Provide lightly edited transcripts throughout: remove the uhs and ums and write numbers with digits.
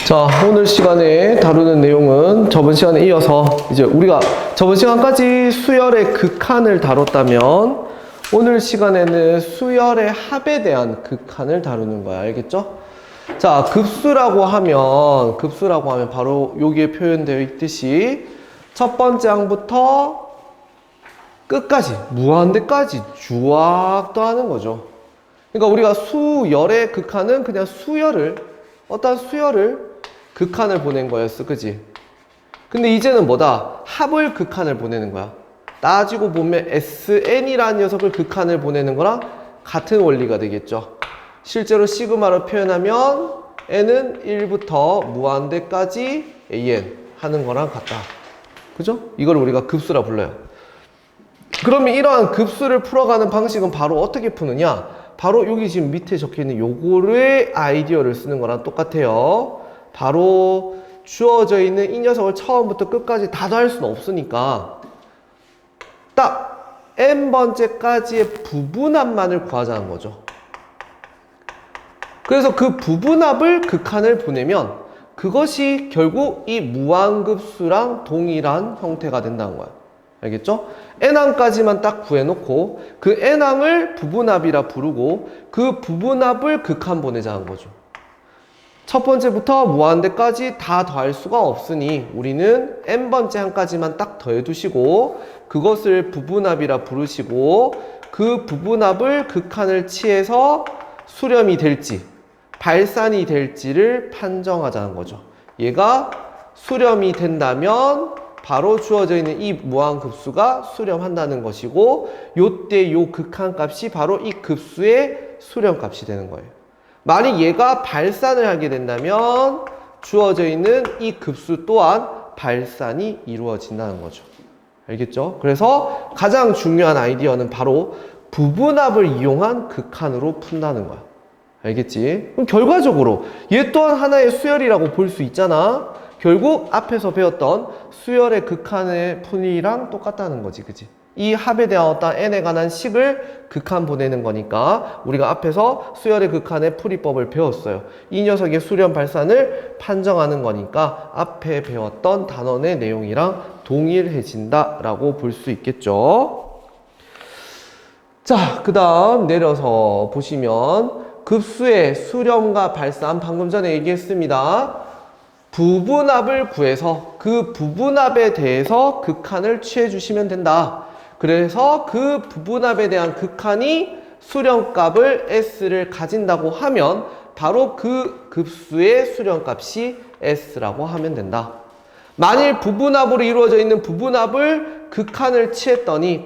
자, 오늘 시간에 다루는 내용은 저번 시간에 이어서 이제 우리가 저번 시간까지 수열의 극한을 다뤘다면 오늘 시간에는 수열의 합에 대한 극한을 다루는 거야. 알겠죠? 자, 급수라고 하면 바로 여기에 표현되어 있듯이 첫 번째 항부터 끝까지 무한대까지 쫙 더하는 거죠. 그러니까 우리가 수열의 극한은 그냥 어떤 수열을 극한을 보낸 거였어. 그지? 근데 이제는 뭐다? 합을 극한을 보내는 거야. 따지고 보면 SN이라는 녀석을 극한을 보내는 거랑 같은 원리가 되겠죠. 실제로 시그마로 표현하면 N은 1부터 무한대까지 AN 하는 거랑 같다. 그죠? 이걸 우리가 급수라 불러요. 그러면 이러한 급수를 풀어가는 방식은 바로 어떻게 푸느냐? 바로 여기 지금 밑에 적혀있는 요거를 아이디어를 쓰는 거랑 똑같아요. 바로 주어져 있는 이 녀석을 처음부터 끝까지 다 더할 수는 없으니까 딱 n번째까지의 부분합만을 구하자는 거죠. 그래서 그 부분합을 극한을 보내면 그것이 결국 이 무한급수랑 동일한 형태가 된다는 거야. 알겠죠? n항까지만 딱 구해놓고 그 n항을 부분합이라 부르고 그 부분합을 극한 보내자는 거죠. 첫 번째부터 무한대까지 다 더할 수가 없으니 우리는 n번째 항까지만 딱 더해두시고 그것을 부분합이라 부르시고 그 부분합을 극한을 취해서 수렴이 될지 발산이 될지를 판정하자는 거죠. 얘가 수렴이 된다면 바로 주어져 있는 이 무한급수가 수렴한다는 것이고 요때 요 극한값이 바로 이 급수의 수렴값이 되는 거예요. 만약 얘가 발산을 하게 된다면 주어져 있는 이 급수 또한 발산이 이루어진다는 거죠. 알겠죠? 그래서 가장 중요한 아이디어는 바로 부분합을 이용한 극한으로 푼다는 거야. 알겠지? 그럼 결과적으로 얘 또한 하나의 수열이라고 볼 수 있잖아. 결국 앞에서 배웠던 수열의 극한의 풀이랑 똑같다는 거지. 그치? 이 합에 대한 어떤 n에 관한 식을 극한 보내는 거니까 우리가 앞에서 수열의 극한의 풀이법을 배웠어요. 이 녀석의 수렴 발산을 판정하는 거니까 앞에 배웠던 단원의 내용이랑 동일해진다 라고 볼 수 있겠죠. 자, 그 다음 내려서 보시면 급수의 수렴과 발산 방금 전에 얘기했습니다. 부분합을 구해서 그 부분합에 대해서 극한을 취해 주시면 된다. 그래서 그 부분합에 대한 극한이 수렴값을 S를 가진다고 하면 바로 그 급수의 수렴값이 S라고 하면 된다. 만일 부분합으로 이루어져 있는 부분합을 극한을 취했더니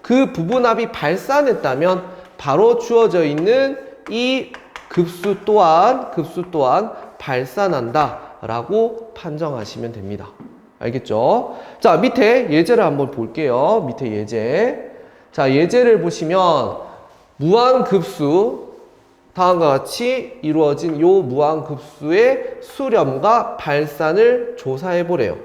그 부분합이 발산했다면 바로 주어져 있는 이 급수 또한 발산한다 라고 판정하시면 됩니다. 알겠죠? 자, 밑에 예제를 한번 볼게요. 밑에 예제. 자, 예제를 보시면 무한급수 다음과 같이 이루어진 요 무한급수의 수렴과 발산을 조사해 보래요.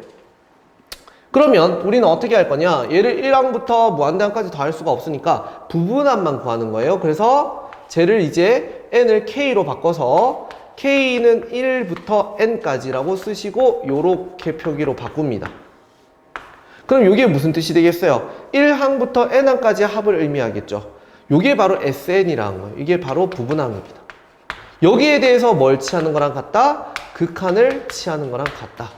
그러면 우리는 어떻게 할 거냐? 얘를 1항부터 무한대항까지 더할 수가 없으니까 부분합만 구하는 거예요. 그래서 쟤를 이제 n을 k로 바꿔서 k는 1부터 n까지라고 쓰시고 요렇게 표기로 바꿉니다. 그럼 이게 무슨 뜻이 되겠어요? 1항부터 n항까지의 합을 의미하겠죠. 이게 바로 SN이라는 거예요. 이게 바로 부분항입니다. 여기에 대해서 뭘 취하는 거랑 같다? 극한을 취하는 거랑 같다.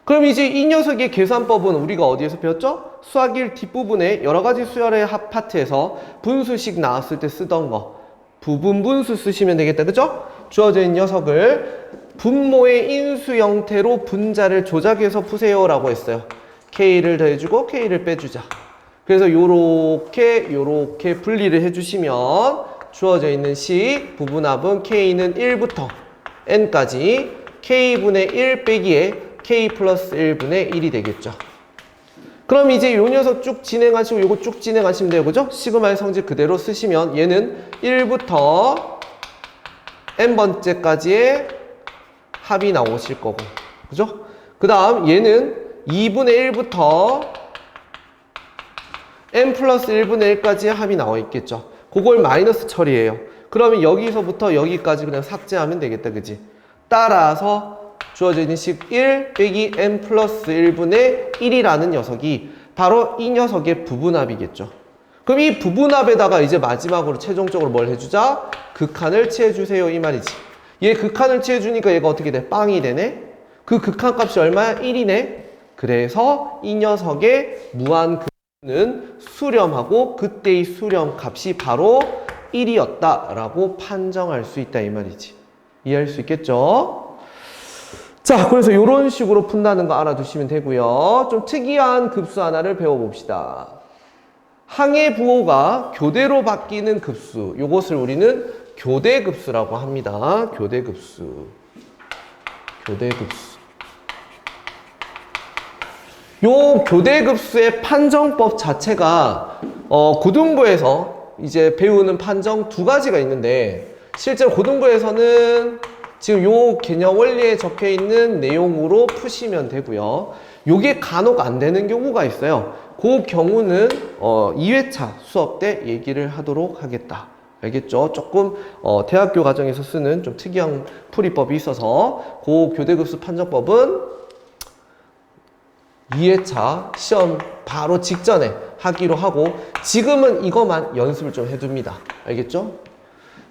그럼 이제 이 녀석의 계산법은 우리가 어디에서 배웠죠? 수학 1 뒷부분에 여러 가지 수열의 합 파트에서 분수식 나왔을 때 쓰던 거 부분 분수 쓰시면 되겠다. 그죠? 주어져 있는 녀석을 분모의 인수 형태로 분자를 조작해서 푸세요 라고 했어요. K를 더해주고 K를 빼주자. 그래서 요렇게 분리를 해주시면 주어져 있는 식 부분합은 K는 1부터 N까지 K분의 1 빼기에 K 플러스 1분의 1이 되겠죠. 그럼 이제 요 녀석 쭉 진행하시고 요거 쭉 진행하시면 돼요. 그죠? 시그마의 성질 그대로 쓰시면 얘는 1부터 n번째까지의 합이 나오실 거고. 그죠? 그 다음 얘는 2분의 1부터 n 플러스 1분의 1까지의 합이 나와 있겠죠. 그걸 마이너스 처리해요. 그러면 여기서부터 여기까지 그냥 삭제하면 되겠다. 그지? 따라서 주어져 있는 식 1 빼기 n 플러스 1분의 1이라는 녀석이 바로 이 녀석의 부분합이겠죠. 그럼 이 부분합에다가 이제 마지막으로 최종적으로 뭘 해주자? 극한을 취해주세요 이 말이지. 얘 극한을 취해주니까 얘가 어떻게 돼? 빵이 되네? 그 극한값이 얼마야? 1이네? 그래서 이 녀석의 무한급수는 수렴하고 그때의 수렴값이 바로 1이었다라고 판정할 수 있다 이 말이지. 이해할 수 있겠죠? 자, 그래서 이런 식으로 푼다는 거 알아두시면 되고요. 좀 특이한 급수 하나를 배워봅시다. 항의 부호가 교대로 바뀌는 급수, 이것을 우리는 교대급수라고 합니다. 교대급수. 교대급수. 요 교대급수의 판정법 자체가 고등부에서 이제 배우는 판정 두 가지가 있는데, 실제로 고등부에서는 지금 요 개념 원리에 적혀 있는 내용으로 푸시면 되고요. 요게 간혹 안 되는 경우가 있어요. 그 경우는 2회차 수업 때 얘기를 하도록 하겠다. 알겠죠? 조금 대학교 과정에서 쓰는 좀 특이한 풀이법이 있어서 그 교대급수 판정법은 2회차 시험 바로 직전에 하기로 하고, 지금은 이것만 연습을 좀 해둡니다. 알겠죠?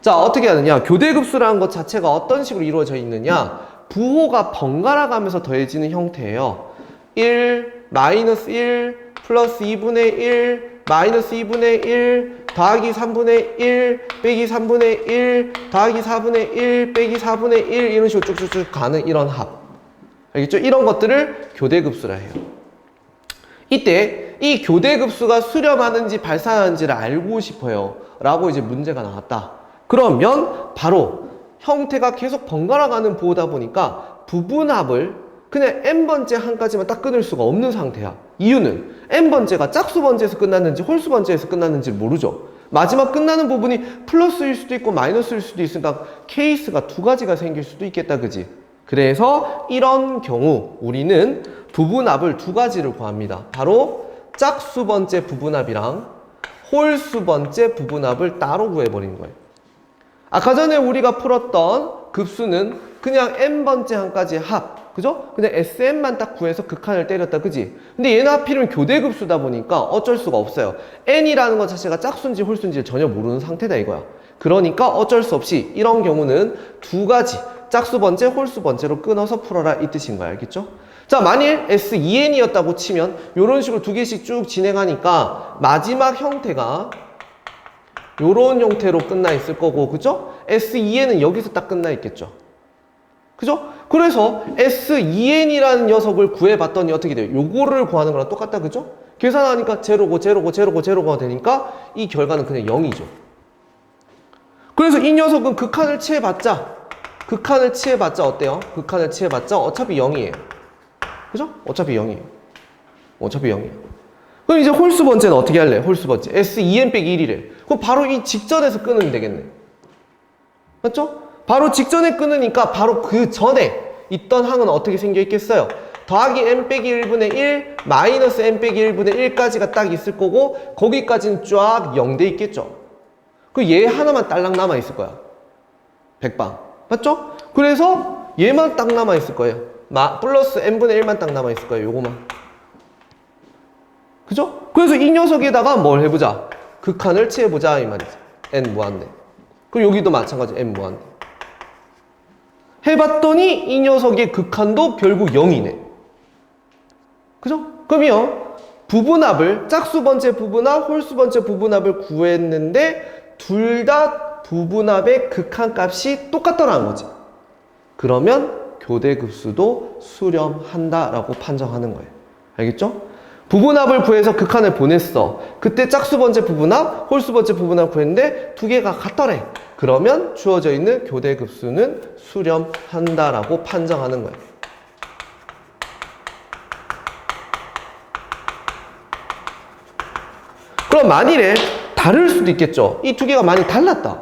자, 어떻게 하느냐? 교대급수라는 것 자체가 어떤 식으로 이루어져 있느냐? 부호가 번갈아 가면서 더해지는 형태예요. 1, 마이너스 1, 플러스 2분의 1, 마이너스 2분의 1, 더하기 3분의 1, 빼기 3분의 1, 더하기 4분의 1, 빼기 4분의 1, 이런 식으로 쭉쭉쭉 가는 이런 합. 알겠죠? 이런 것들을 교대급수라 해요. 이때 이 교대급수가 수렴하는지 발산하는지를 알고 싶어요 라고 이제 문제가 나왔다. 그러면 바로 형태가 계속 번갈아 가는 부호다 보니까 부분합을 그냥 n번째 한까지만 딱 끊을 수가 없는 상태야. 이유는 n번째가 짝수번째에서 끝났는지 홀수번째에서 끝났는지 모르죠. 마지막 끝나는 부분이 플러스일 수도 있고 마이너스일 수도 있으니까 케이스가 두 가지가 생길 수도 있겠다, 그지? 그래서 이런 경우 우리는 부분합을 두 가지를 구합니다. 바로 짝수번째 부분합이랑 홀수번째 부분합을 따로 구해버리는 거예요. 아까 전에 우리가 풀었던 급수는 그냥 n번째 한까지의 합, 그죠? 그냥 SN만 딱 구해서 극한을 때렸다, 그지? 근데 얘는 하필이면 교대급수다 보니까 어쩔 수가 없어요. n이라는 것 자체가 짝수인지 홀수인지 전혀 모르는 상태다 이거야. 그러니까 어쩔 수 없이 이런 경우는 두 가지, 짝수번째, 홀수번째로 끊어서 풀어라 이 뜻인 거야. 알겠죠? 자, 만일 S2n이었다고 치면 이런 식으로 두 개씩 쭉 진행하니까 마지막 형태가 요런 형태로 끝나 있을 거고, 그죠? S2n은 여기서 딱 끝나 있겠죠. 그죠? 그래서 S2n이라는 녀석을 구해봤더니 어떻게 돼요? 요거를 구하는 거랑 똑같다, 그죠? 계산하니까 제로고 제로고 제로고 제로가 되니까 이 결과는 그냥 0이죠. 그래서 이 녀석은 극한을 취해봤자 어때요? 극한을 취해봤자 어차피 0이에요. 그죠? 어차피 0이에요. 어차피 0이에요. 그럼 이제 홀수번째는 어떻게 할래? 홀수번째. S2n 빼기 1이래. 그럼 바로 이 직전에서 끊으면 되겠네. 맞죠? 바로 직전에 끊으니까 바로 그 전에 있던 항은 어떻게 생겨 있겠어요? 더하기 n 빼기 1분의 1, 마이너스 n 빼기 1분의 1까지가 딱 있을 거고, 거기까지는 쫙 0돼 있겠죠? 그 얘 하나만 딸랑 남아 있을 거야. 100방. 맞죠? 그래서 얘만 딱 남아 있을 거예요. 플러스 n분의 1만 딱 남아 있을 거예요. 요거만. 그죠? 그래서 이 녀석에다가 뭘 해보자? 극한을 취해보자 이 말이지. n 무한대. 그리고 여기도 마찬가지 n 무한대. 해봤더니 이 녀석의 극한도 결국 0이네. 그죠? 그러면 부분합을, 짝수번째 부분합, 홀수번째 부분합을 구했는데 둘 다 부분합의 극한값이 똑같더라는 거지. 그러면 교대급수도 수렴한다라고 판정하는 거예요. 알겠죠? 부분합을 구해서 극한을 보냈어. 그때 짝수번째 부분합, 홀수번째 부분합 구했는데 두 개가 같더래. 그러면 주어져 있는 교대급수는 수렴한다라고 판정하는 거예요. 그럼 만일에 다를 수도 있겠죠. 이 두 개가 많이 달랐다.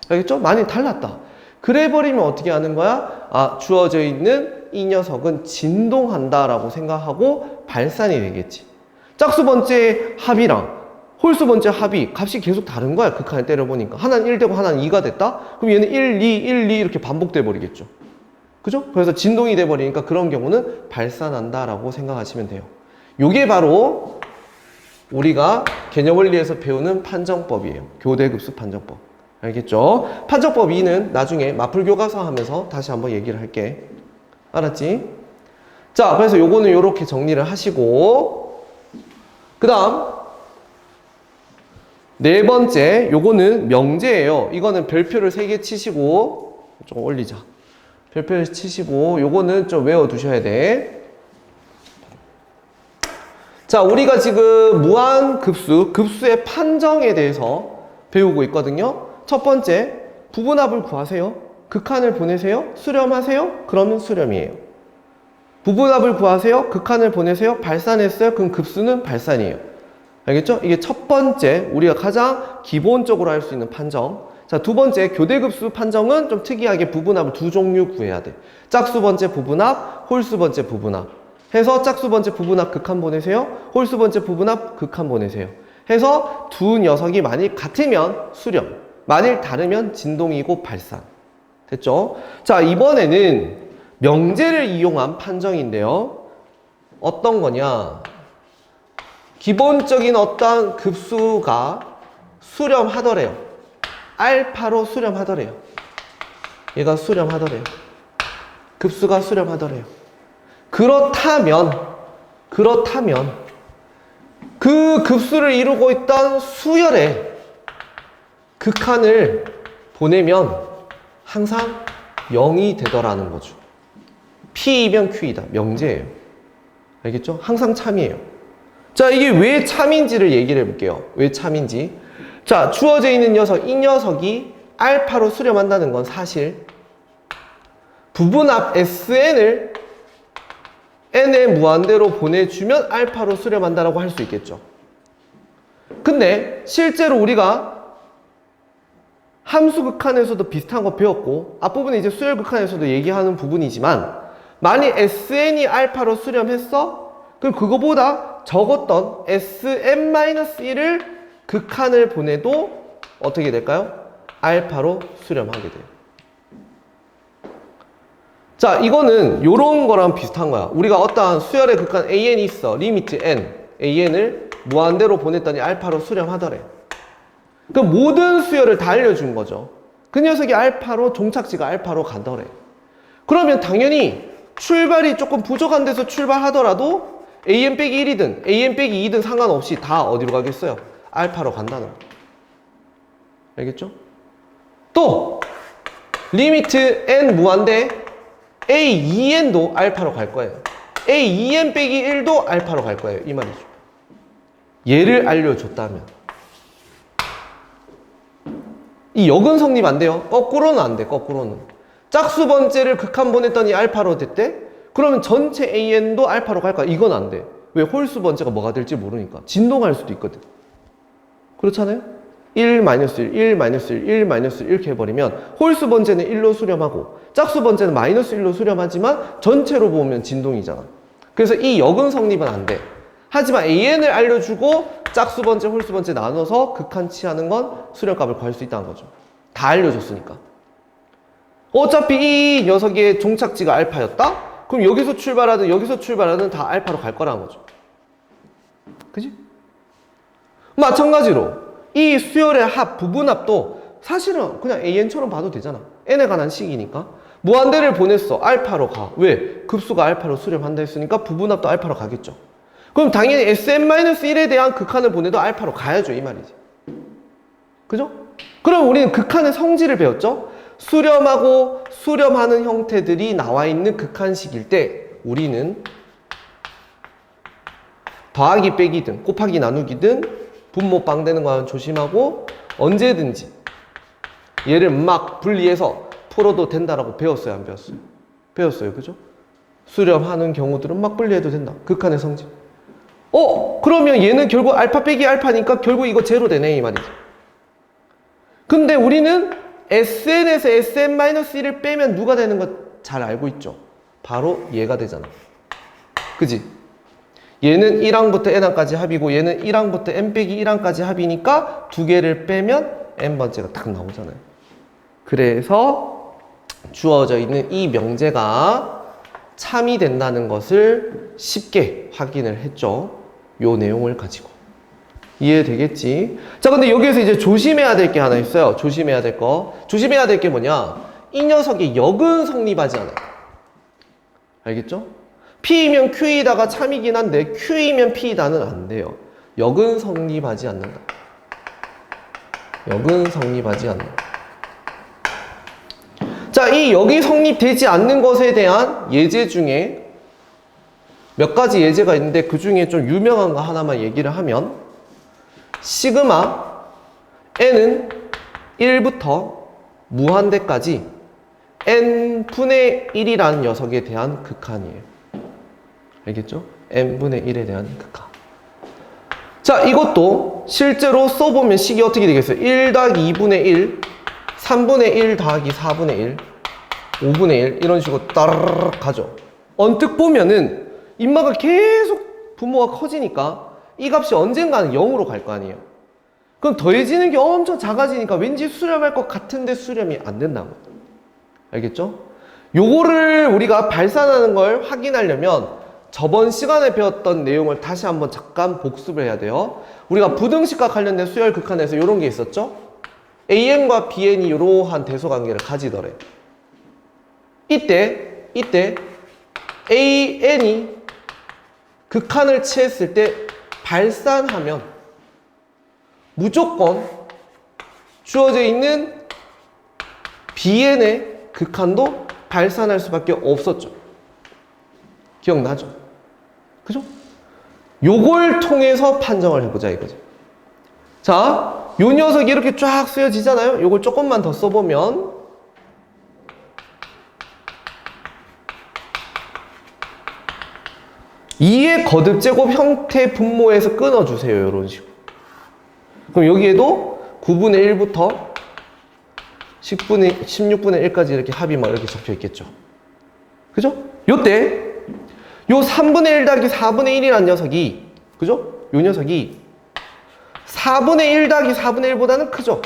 알겠죠? 많이 달랐다. 그래 버리면 어떻게 하는 거야? 아, 주어져 있는 이 녀석은 진동한다라고 생각하고 발산이 되겠지. 짝수번째 합이랑 홀수번째 합이 값이 계속 다른 거야. 극한을 때려보니까. 하나는 1 되고 하나는 2가 됐다? 그럼 얘는 1, 2, 1, 2 이렇게 반복돼 버리겠죠. 그죠? 그래서 진동이 돼버리니까 그런 경우는 발산한다라고 생각하시면 돼요. 요게 바로 우리가 개념 원리에서 배우는 판정법이에요. 교대급수 판정법. 알겠죠? 판정법 2는 나중에 마풀 교과서 하면서 다시 한번 얘기를 할게. 알았지? 자, 그래서 요거는 요렇게 정리를 하시고, 그 다음 네 번째, 요거는 명제예요. 이거는 별표를 3개 치시고 좀 올리자. 별표를 치시고 요거는 좀 외워두셔야 돼. 자, 우리가 지금 무한급수, 급수의 판정에 대해서 배우고 있거든요. 첫 번째, 부분합을 구하세요. 극한을 보내세요. 수렴하세요. 그러면 수렴이에요. 부분합을 구하세요. 극한을 보내세요. 발산했어요. 그럼 급수는 발산이에요. 알겠죠? 이게 첫 번째, 우리가 가장 기본적으로 할 수 있는 판정. 자, 두 번째, 교대급수 판정은 좀 특이하게 부분합을 두 종류 구해야 돼. 짝수 번째 부분합, 홀수 번째 부분합. 해서 짝수 번째 부분합 극한 보내세요. 홀수 번째 부분합 극한 보내세요. 해서 두 녀석이 만일 같으면 수렴, 만일 다르면 진동이고 발산. 됐죠? 자, 이번에는 명제를 이용한 판정인데요. 어떤 거냐? 기본적인 어떤 급수가 수렴하더래요. 알파로 수렴하더래요. 얘가 수렴하더래요. 급수가 수렴하더래요. 그렇다면 그 급수를 이루고 있던 수열의 극한을 보내면 항상 0이 되더라는 거죠. P이면 Q이다. 명제예요. 알겠죠? 항상 참이에요. 자, 이게 왜 참인지를 얘기를 해볼게요. 왜 참인지. 자, 주어져 있는 녀석, 이 녀석이 알파로 수렴한다는 건 사실 부분합 SN을 N의 무한대로 보내주면 알파로 수렴한다라고 할 수 있겠죠. 근데 실제로 우리가 함수 극한에서도 비슷한 거 배웠고 앞부분에 이제 수열 극한에서도 얘기하는 부분이지만 만일 SN이 알파로 수렴했어? 그럼 그거보다 적었던 SM-1을 극한을 보내도 어떻게 될까요? 알파로 수렴하게 돼요. 자, 이거는 요런 거랑 비슷한 거야. 우리가 어떠한 수열의 극한 AN이 있어. 리미트 N, AN을 무한대로 보냈더니 알파로 수렴하더래. 그 모든 수열을 다 알려준 거죠. 그 녀석이 알파로, 종착지가 알파로 간더래. 그러면 당연히 출발이 조금 부족한 데서 출발하더라도 AN 빼기 1이든 AN 빼기 2든 상관없이 다 어디로 가겠어요? 알파로 간다는 거. 알겠죠? 또 리미트 N 무한대 A2N도 알파로 갈 거예요. A2N 빼기 1도 알파로 갈 거예요. 이 말이죠. 얘를 알려줬다면 이 역은 성립 안 돼요. 거꾸로는 안 돼. 거꾸로는 짝수 번째를 극한 보냈더니 알파로 됐대? 그러면 전체 AN도 알파로 갈까? 이건 안 돼. 왜? 홀수 번째가 뭐가 될지 모르니까 진동할 수도 있거든. 그렇잖아요? 1, -1, 1, -1, 1, -1 이렇게 해버리면 홀수 번째는 1로 수렴하고 짝수 번째는 -1로 수렴하지만 전체로 보면 진동이잖아. 그래서 이 역은 성립은 안 돼. 하지만 AN을 알려주고 짝수 번째, 홀수 번째 나눠서 극한치하는 건 수렴값을 구할 수 있다는 거죠. 다 알려줬으니까. 어차피 이 녀석의 종착지가 알파였다? 그럼 여기서 출발하든 다 알파로 갈 거라는 거죠. 그지? 마찬가지로 이 수열의 합, 부분합도 사실은 그냥 AN처럼 봐도 되잖아. N에 관한 식이니까. 무한대를 보냈어. 알파로 가. 왜? 급수가 알파로 수렴한다 했으니까 부분합도 알파로 가겠죠. 그럼 당연히 SM-1에 대한 극한을 보내도 알파로 가야죠. 이 말이지. 그죠? 그럼 우리는 극한의 성질을 배웠죠? 수렴하고 수렴하는 형태들이 나와 있는 극한식일 때 우리는 더하기 빼기든 곱하기 나누기든 분모 빵 되는 거는 조심하고 언제든지 얘를 막 분리해서 풀어도 된다라고 배웠어요? 안 배웠어요? 배웠어요. 그죠? 수렴하는 경우들은 막 분리해도 된다. 극한의 성질. 그러면 얘는 결국 알파 빼기 알파니까 결국 이거 제로 되네 이 말이지. 근데 우리는 SN에서 SM-1을 빼면 누가 되는 거 잘 알고 있죠? 바로 얘가 되잖아. 그지? 얘는 1항부터 n항까지 합이고 얘는 1항부터 n 빼기 1항까지 합이니까 두 개를 빼면 n번째가 딱 나오잖아요. 그래서 주어져 있는 이 명제가 참이 된다는 것을 쉽게 확인을 했죠. 요 내용을 가지고. 이해되겠지? 자, 근데 여기에서 이제 조심해야 될 게 하나 있어요. 조심해야 될 거. 조심해야 될 게 뭐냐? 이 녀석이 역은 성립하지 않아요. 알겠죠? P이면 Q이다가 참이긴 한데 Q이면 P이다는 안 돼요. 역은 성립하지 않는다. 역은 성립하지 않는다. 자, 이 역이 성립되지 않는 것에 대한 예제 중에 몇 가지 예제가 있는데 그 중에 좀 유명한 거 하나만 얘기를 하면 시그마 n은 1부터 무한대까지 n분의 1이라는 녀석에 대한 극한이에요. 알겠죠? n분의 1에 대한 극한. 자, 이것도 실제로 써보면 식이 어떻게 되겠어요? 1 더하기 2분의 1, 3분의 1 더하기 4분의 1, 5분의 1 이런 식으로 따르르 가죠. 언뜻 보면은 인마가 계속 분모가 커지니까 이 값이 언젠가는 0으로 갈 거 아니에요. 그럼 더해지는 게 엄청 작아지니까 왠지 수렴할 것 같은데 수렴이 안 된다고. 알겠죠? 요거를 우리가 발산하는 걸 확인하려면 저번 시간에 배웠던 내용을 다시 한번 잠깐 복습을 해야 돼요. 우리가 부등식과 관련된 수열 극한에서 이런 게 있었죠? AN과 BN이 이러한 대소관계를 가지더래. 이때 AN이 극한을 취했을 때 발산하면 무조건 주어져 있는 BN의 극한도 발산할 수밖에 없었죠. 기억나죠? 그죠? 요걸 통해서 판정을 해보자 이거죠. 자, 요 녀석이 이렇게 쫙 쓰여지잖아요. 요걸 조금만 더 써보면 이의 거듭제곱 형태 분모에서 끊어주세요. 이런 식으로. 그럼 여기에도 9분의 1부터 16분의 1까지 이렇게 합이 막 이렇게 적혀 있겠죠. 그죠? 요때 요 3분의 1 더하기 4분의 1이라는 녀석이, 그죠? 요 녀석이 4분의 1 더하기 4분의 1보다는 크죠?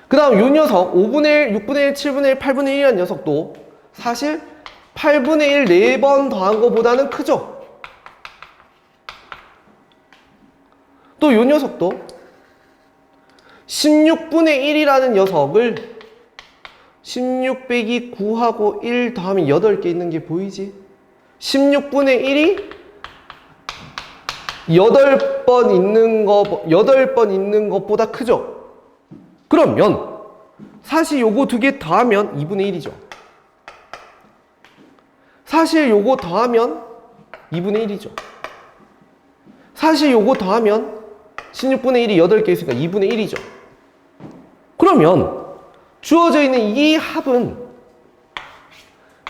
그 다음 요 녀석 5분의 1, 6분의 1, 7분의 1, 8분의 1이라는 녀석도 사실 8분의 1 4번 더한 것보다는 크죠? 또 요 녀석도 16분의 1이라는 녀석을 16 빼기 9하고 1 더하면 8개 있는 게 보이지? 16분의 1이 8번 있는 것보다 크죠? 그러면 사실 요거 두 개 더하면 2분의 1이죠. 사실 요거 더하면 2분의 1이죠. 사실 요거 더하면 16분의 1이 8개 있으니까 2분의 1이죠. 그러면 주어져 있는 이 합은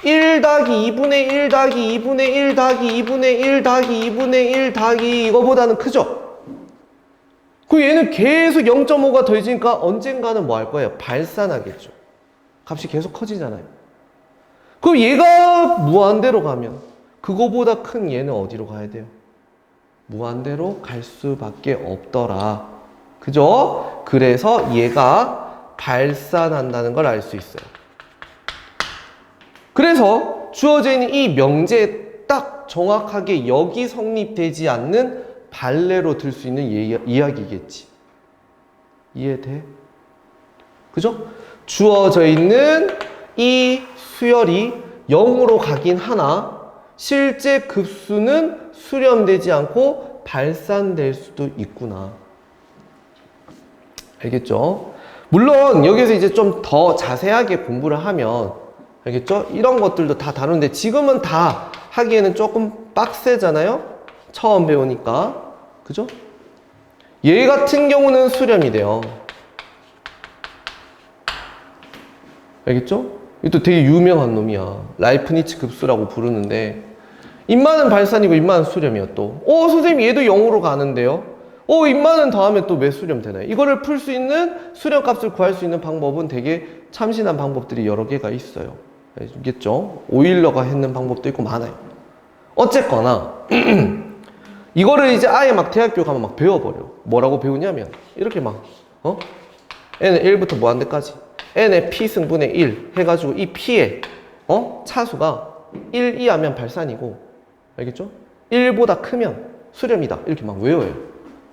1 더하기 2분의 1 더하기 2분의 1 더하기 2분의 1 더하기 2분의 1 더하기 이거보다는 크죠? 그럼 얘는 계속 0.5가 더해지니까 언젠가는 뭐 할 거예요? 발산하겠죠. 값이 계속 커지잖아요. 그럼 얘가 무한대로 가면 그거보다 큰 얘는 어디로 가야 돼요? 무한대로 갈 수밖에 없더라. 그죠? 그래서 얘가 발산한다는 걸 알 수 있어요. 그래서 주어져 있는 이 명제에 딱 정확하게 역이 성립되지 않는 발레로 들 수 있는 이야기겠지. 이해돼? 그죠? 주어져 있는 이 수열이 0으로 가긴 하나 실제 급수는 수렴되지 않고 발산될 수도 있구나. 알겠죠? 물론 여기서 이제 좀 더 자세하게 공부를 하면 알겠죠? 이런 것들도 다 다루는데 지금은 다 하기에는 조금 빡세잖아요? 처음 배우니까. 그죠? 얘 같은 경우는 수렴이 돼요. 알겠죠? 이것도 되게 유명한 놈이야. 라이프니츠 급수라고 부르는데 인마는 발산이고 인마는 수렴이야 또. 선생님 얘도 0으로 가는데요? 인마는 더하면 또 왜 수렴 되나요? 이거를 풀 수 있는 수렴값을 구할 수 있는 방법은 되게 참신한 방법들이 여러 개가 있어요. 알겠죠? 오일러가 했는 방법도 있고 많아요. 어쨌거나 이거를 이제 아예 막 대학교 가면 막 배워버려. 뭐라고 배우냐면 이렇게 막 n은 1부터 무한대까지 n의 p 승분의 1 해가지고 이 p의 차수가 1 이하면 발산이고, 알겠죠? 1보다 크면 수렴이다. 이렇게 막 외워요.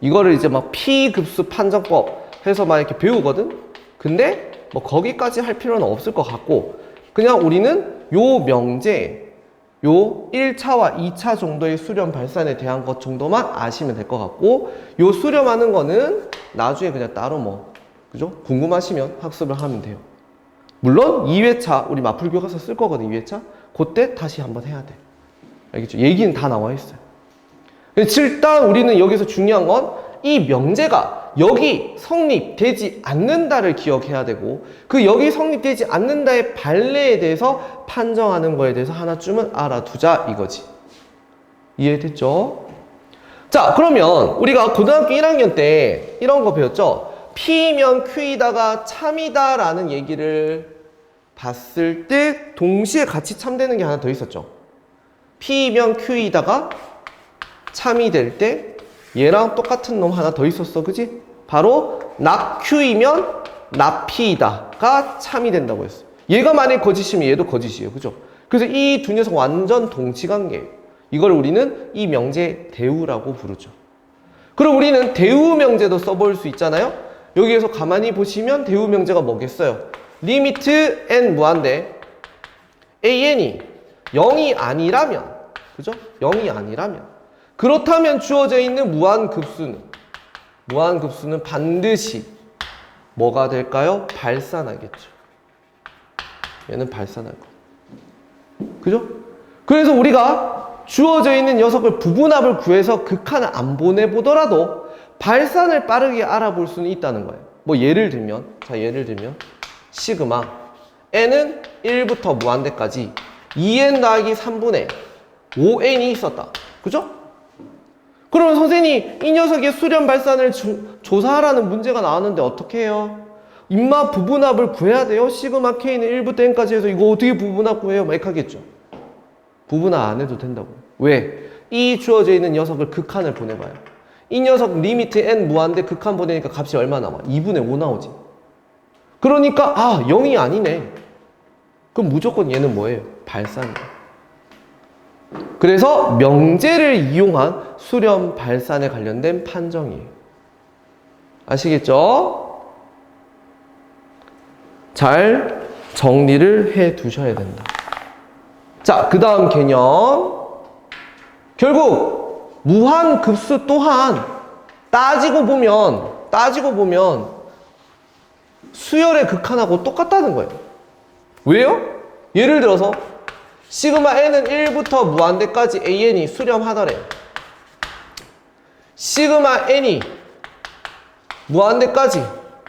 이거를 이제 막 p 급수 판정법 해서 막 이렇게 배우거든? 근데 뭐 거기까지 할 필요는 없을 것 같고, 그냥 우리는 요 명제, 요 1차와 2차 정도의 수렴 발산에 대한 것 정도만 아시면 될 것 같고, 요 수렴하는 거는 나중에 그냥 따로 뭐, 그죠? 궁금하시면 학습을 하면 돼요. 물론 2회차, 우리 마풀 교과서 쓸 거거든, 2회차. 그때 다시 한번 해야 돼. 알겠죠? 얘기는 다 나와 있어요. 일단 우리는 여기서 중요한 건 이 명제가 여기 성립되지 않는다를 기억해야 되고, 그 여기 성립되지 않는다의 발레에 대해서 판정하는 거에 대해서 하나쯤은 알아두자 이거지. 이해됐죠? 자, 그러면 우리가 고등학교 1학년 때 이런 거 배웠죠? P면 Q이다가 참이다 라는 얘기를 봤을 때 동시에 같이 참되는 게 하나 더 있었죠? P면 Q이다가 참이 될 때 얘랑 똑같은 놈 하나 더 있었어, 그지? 바로 낙Q이면 낙P이다가 참이 된다고 했어. 얘가 만약 거짓이면 얘도 거짓이에요, 그죠? 그래서 이 두 녀석 완전 동치관계예요. 이걸 우리는 이 명제 대우라고 부르죠. 그럼 우리는 대우 명제도 써볼 수 있잖아요? 여기에서 가만히 보시면 대우 명제가 뭐겠어요? 리미트 n 무한대 an이 0이 아니라면, 그죠? 0이 아니라면, 그렇다면 주어져 있는 무한급수는 반드시 뭐가 될까요? 발산하겠죠. 얘는 발산할 거. 그죠? 그래서 우리가 주어져 있는 녀석을 부분합을 구해서 극한을 안 보내보더라도 발산을 빠르게 알아볼 수는 있다는 거예요. 뭐 예를 들면 시그마 n은 1부터 무한대까지 2n 더하기 3분의 5n이 있었다. 그죠? 그러면 선생님이 이 녀석의 수렴 발산을 조사하라는 문제가 나왔는데 어떻게 해요? 임마 부분합을 구해야 돼요? 시그마 k는 1부터 n까지 해서 이거 어떻게 부분합 구해요? 막 이렇게 하겠죠. 부분합 안 해도 된다고. 왜? 이 주어져 있는 녀석을 극한을 보내봐요. 이 녀석 리미트 n 무한대 극한 보내니까 값이 얼마 나와? 2분의 5 나오지. 그러니까 0이 아니네. 그럼 무조건 얘는 뭐예요? 발산이에요. 그래서 명제를 이용한 수렴 발산에 관련된 판정이에요. 아시겠죠? 잘 정리를 해 두셔야 된다. 자, 그 다음 개념. 결국 무한급수 또한 따지고 보면 수열의 극한하고 똑같다는 거예요. 왜요? 예를 들어서 시그마 n은 1부터 무한대까지 an이 수렴하더래. 시그마 n이 무한대까지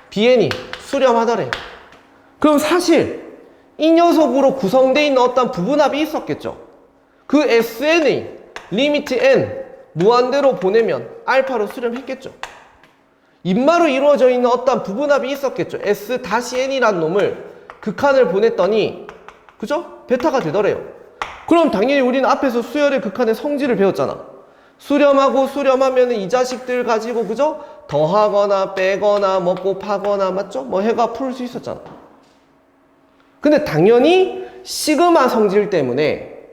bn이 수렴하더래. 그럼 사실 이 녀석으로 구성되어 있는 어떤 부분합이 있었겠죠. 그 sn이 리미트 n 무한대로 보내면 알파로 수렴했겠죠. 인마로 이루어져 있는 어떤 부분합이 있었겠죠. s-n이라는 놈을 극한을 보냈더니, 그죠? 베타가 되더래요. 그럼 당연히 우리는 앞에서 수열의 극한의 성질을 배웠잖아. 수렴하고 수렴하면 이 자식들 가지고, 그죠? 더하거나 빼거나 뭐 곱하거나, 맞죠? 뭐 해가 풀 수 있었잖아. 근데 당연히 시그마 성질 때문에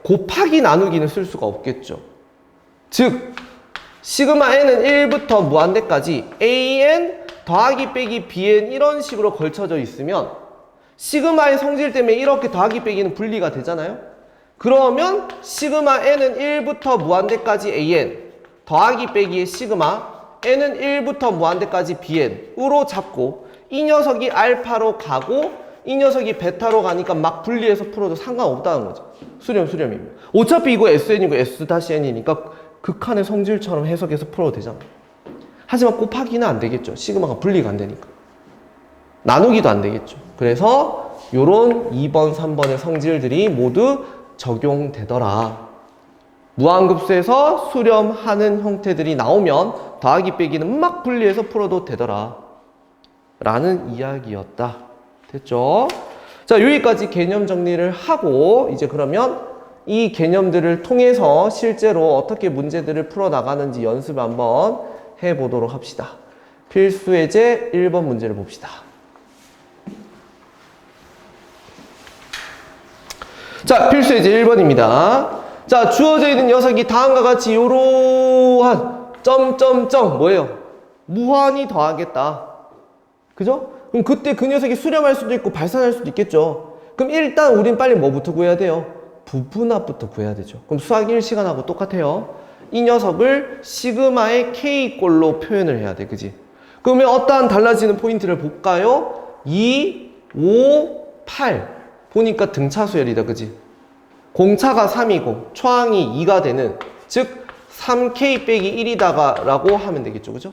곱하기 나누기는 쓸 수가 없겠죠. 즉 시그마 n은 1부터 무한대까지 an 더하기 빼기 bn 이런 식으로 걸쳐져 있으면 시그마의 성질 때문에 이렇게 더하기 빼기는 분리가 되잖아요. 그러면 시그마 n은 1부터 무한대까지 an 더하기 빼기의 시그마 n은 1부터 무한대까지 bn으로 잡고 이 녀석이 알파로 가고 이 녀석이 베타로 가니까 막 분리해서 풀어도 상관없다는 거죠. 수렴입니다. 어차피 이거 sn이고 s-n이니까 극한의 성질처럼 해석해서 풀어도 되잖아. 하지만 곱하기는 안 되겠죠. 시그마가 분리가 안 되니까. 나누기도 안 되겠죠. 그래서 요런 2번, 3번의 성질들이 모두 적용되더라. 무한급수에서 수렴하는 형태들이 나오면 더하기 빼기는 막 분리해서 풀어도 되더라 라는 이야기였다. 됐죠? 자, 여기까지 개념 정리를 하고 이제 그러면 이 개념들을 통해서 실제로 어떻게 문제들을 풀어나가는지 연습 한번 해보도록 합시다. 필수 예제 1번 문제를 봅시다. 자, 필수 예제 1번입니다. 자, 주어져 있는 녀석이 다음과 같이 요러한 점점점 뭐예요? 무한히 더하겠다. 그죠? 그럼 그때 그 녀석이 수렴할 수도 있고 발산할 수도 있겠죠. 그럼 일단 우린 빨리 뭐부터 구해야 돼요? 부분합부터 구해야 되죠. 그럼 수학 1시간하고 똑같아요. 이 녀석을 시그마의 K꼴로 표현을 해야 돼. 그지? 그러면 어떠한 달라지는 포인트를 볼까요? 2, 5, 8. 보니까 등차수열이다. 그지? 공차가 3이고 초항이 2가 되는, 즉 3K 빼기 1이다가 라고 하면 되겠죠. 그죠?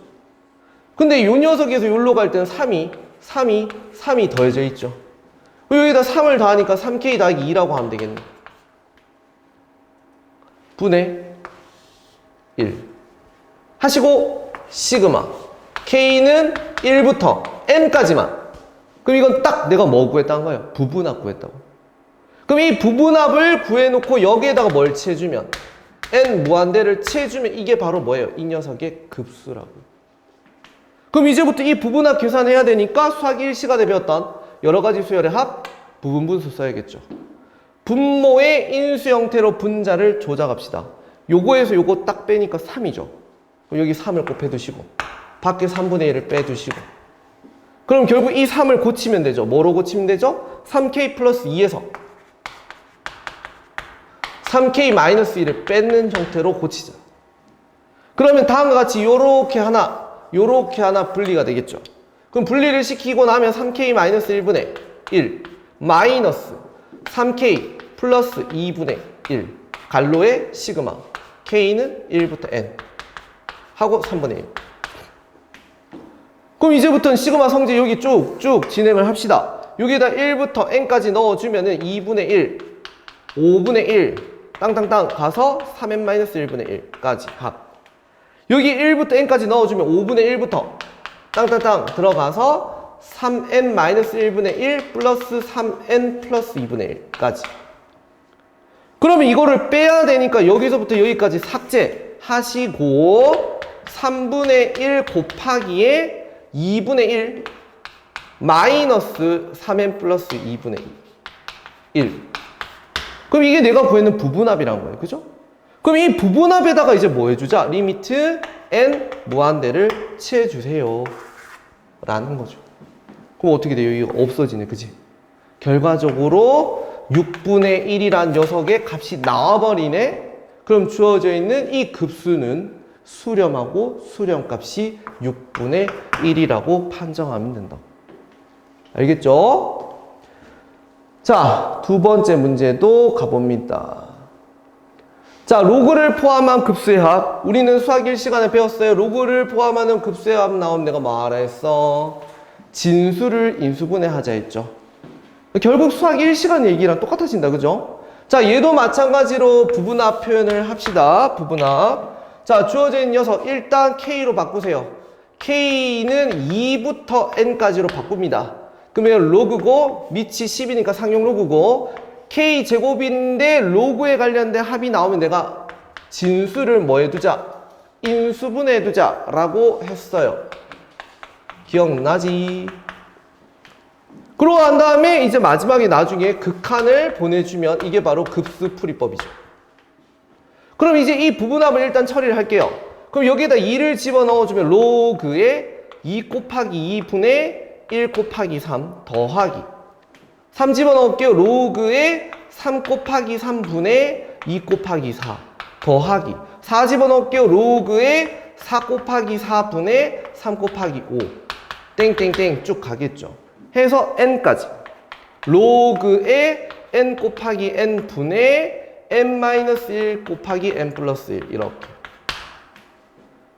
근데 요 녀석에서 요로 갈 때는 3이 더해져 있죠. 여기다 3을 더하니까 3K 더하기 2라고 하면 되겠네. 분의 1 하시고 시그마 K는 1부터 N까지만. 그럼 이건 딱 내가 뭐 구했다는 거예요? 부분합 구했다고. 그럼 이 부분합을 구해놓고 여기에다가 뭘 취해주면, N 무한대를 취해주면 이게 바로 뭐예요? 이 녀석의 급수라고. 그럼 이제부터 이 부분합 계산해야 되니까 수학 1시간에 배웠던 여러가지 수열의 합, 부분분수 써야겠죠. 분모의 인수 형태로 분자를 조작합시다. 요거에서 요거 딱 빼니까 3이죠. 그럼 여기 3을 곱해두시고 밖에 3분의 1을 빼두시고, 그럼 결국 이 3을 고치면 되죠. 뭐로 고치면 되죠? 3K 플러스 2에서 3K 마이너스 1을 뺏는 형태로 고치자. 그러면 다음과 같이 요렇게 하나 분리가 되겠죠. 그럼 분리를 시키고 나면 3K 마이너스 1분의 1 마이너스 3K 플러스 2분의 1 갈로의 시그마 K는 1부터 N 하고 3분의 1. 그럼 이제부터는 시그마 성질 여기 쭉쭉 진행을 합시다. 여기에다 1부터 N까지 넣어주면은 2분의 1, 5분의 1 땅땅땅 가서 3N-1분의 1까지 합. 여기 1부터 N까지 넣어주면 5분의 1부터 땅땅땅 들어가서 3N-1분의 1 플러스 3N 플러스 2분의 1까지. 그러면 이거를 빼야 되니까 여기서부터 여기까지 삭제하시고 3분의 1 곱하기에 2분의 1 마이너스 3N 플러스 2분의 1. 그럼 이게 내가 구했는 부분합이란 거예요. 그죠? 그럼 이 부분합에다가 이제 뭐 해주자? 리미트 N 무한대를 취해주세요. 라는 거죠. 그럼 어떻게 돼요? 이거 없어지네. 그지? 결과적으로 6분의 1이란 녀석의 값이 나와버리네? 그럼 주어져 있는 이 급수는 수렴하고 수렴값이 6분의 1이라고 판정하면 된다. 알겠죠? 자, 두 번째 문제도 가봅니다. 자, 로그를 포함한 급수의 합. 우리는 수학 1시간에 배웠어요. 로그를 포함하는 급수의 합 나오면 내가 뭐 하라 했어? 진수를 인수분해 하자 했죠. 결국 수학 1시간 얘기랑 똑같아진다. 그죠? 자, 얘도 마찬가지로 부분합 표현을 합시다. 부분합. 자, 주어져 있는 녀석 일단 K로 바꾸세요. K는 2부터 N까지로 바꿉니다. 그러면 로그고 밑이 10이니까 상용 로그고 K 제곱인데 로그에 관련된 합이 나오면 내가 진수를 뭐 해두자? 인수분해 해두자 라고 했어요. 기억나지? 그러고 난 다음에 이제 마지막에 나중에 극한을 보내주면 이게 바로 급수풀이법이죠. 그럼 이제 이 부분합을 일단 처리를 할게요. 그럼 여기에다 2를 집어넣어주면 로그에 2 곱하기 2분의 1 곱하기 3 더하기 3 집어넣을게요. 로그에 3 곱하기 3분의 2 곱하기 4 더하기 4 집어넣을게요. 로그에 4 곱하기 4분의 3 곱하기 5 땡땡땡 쭉 가겠죠. 해서 n까지 로그에 n 곱하기 n 분의 n-1 곱하기 n 플러스 1 이렇게.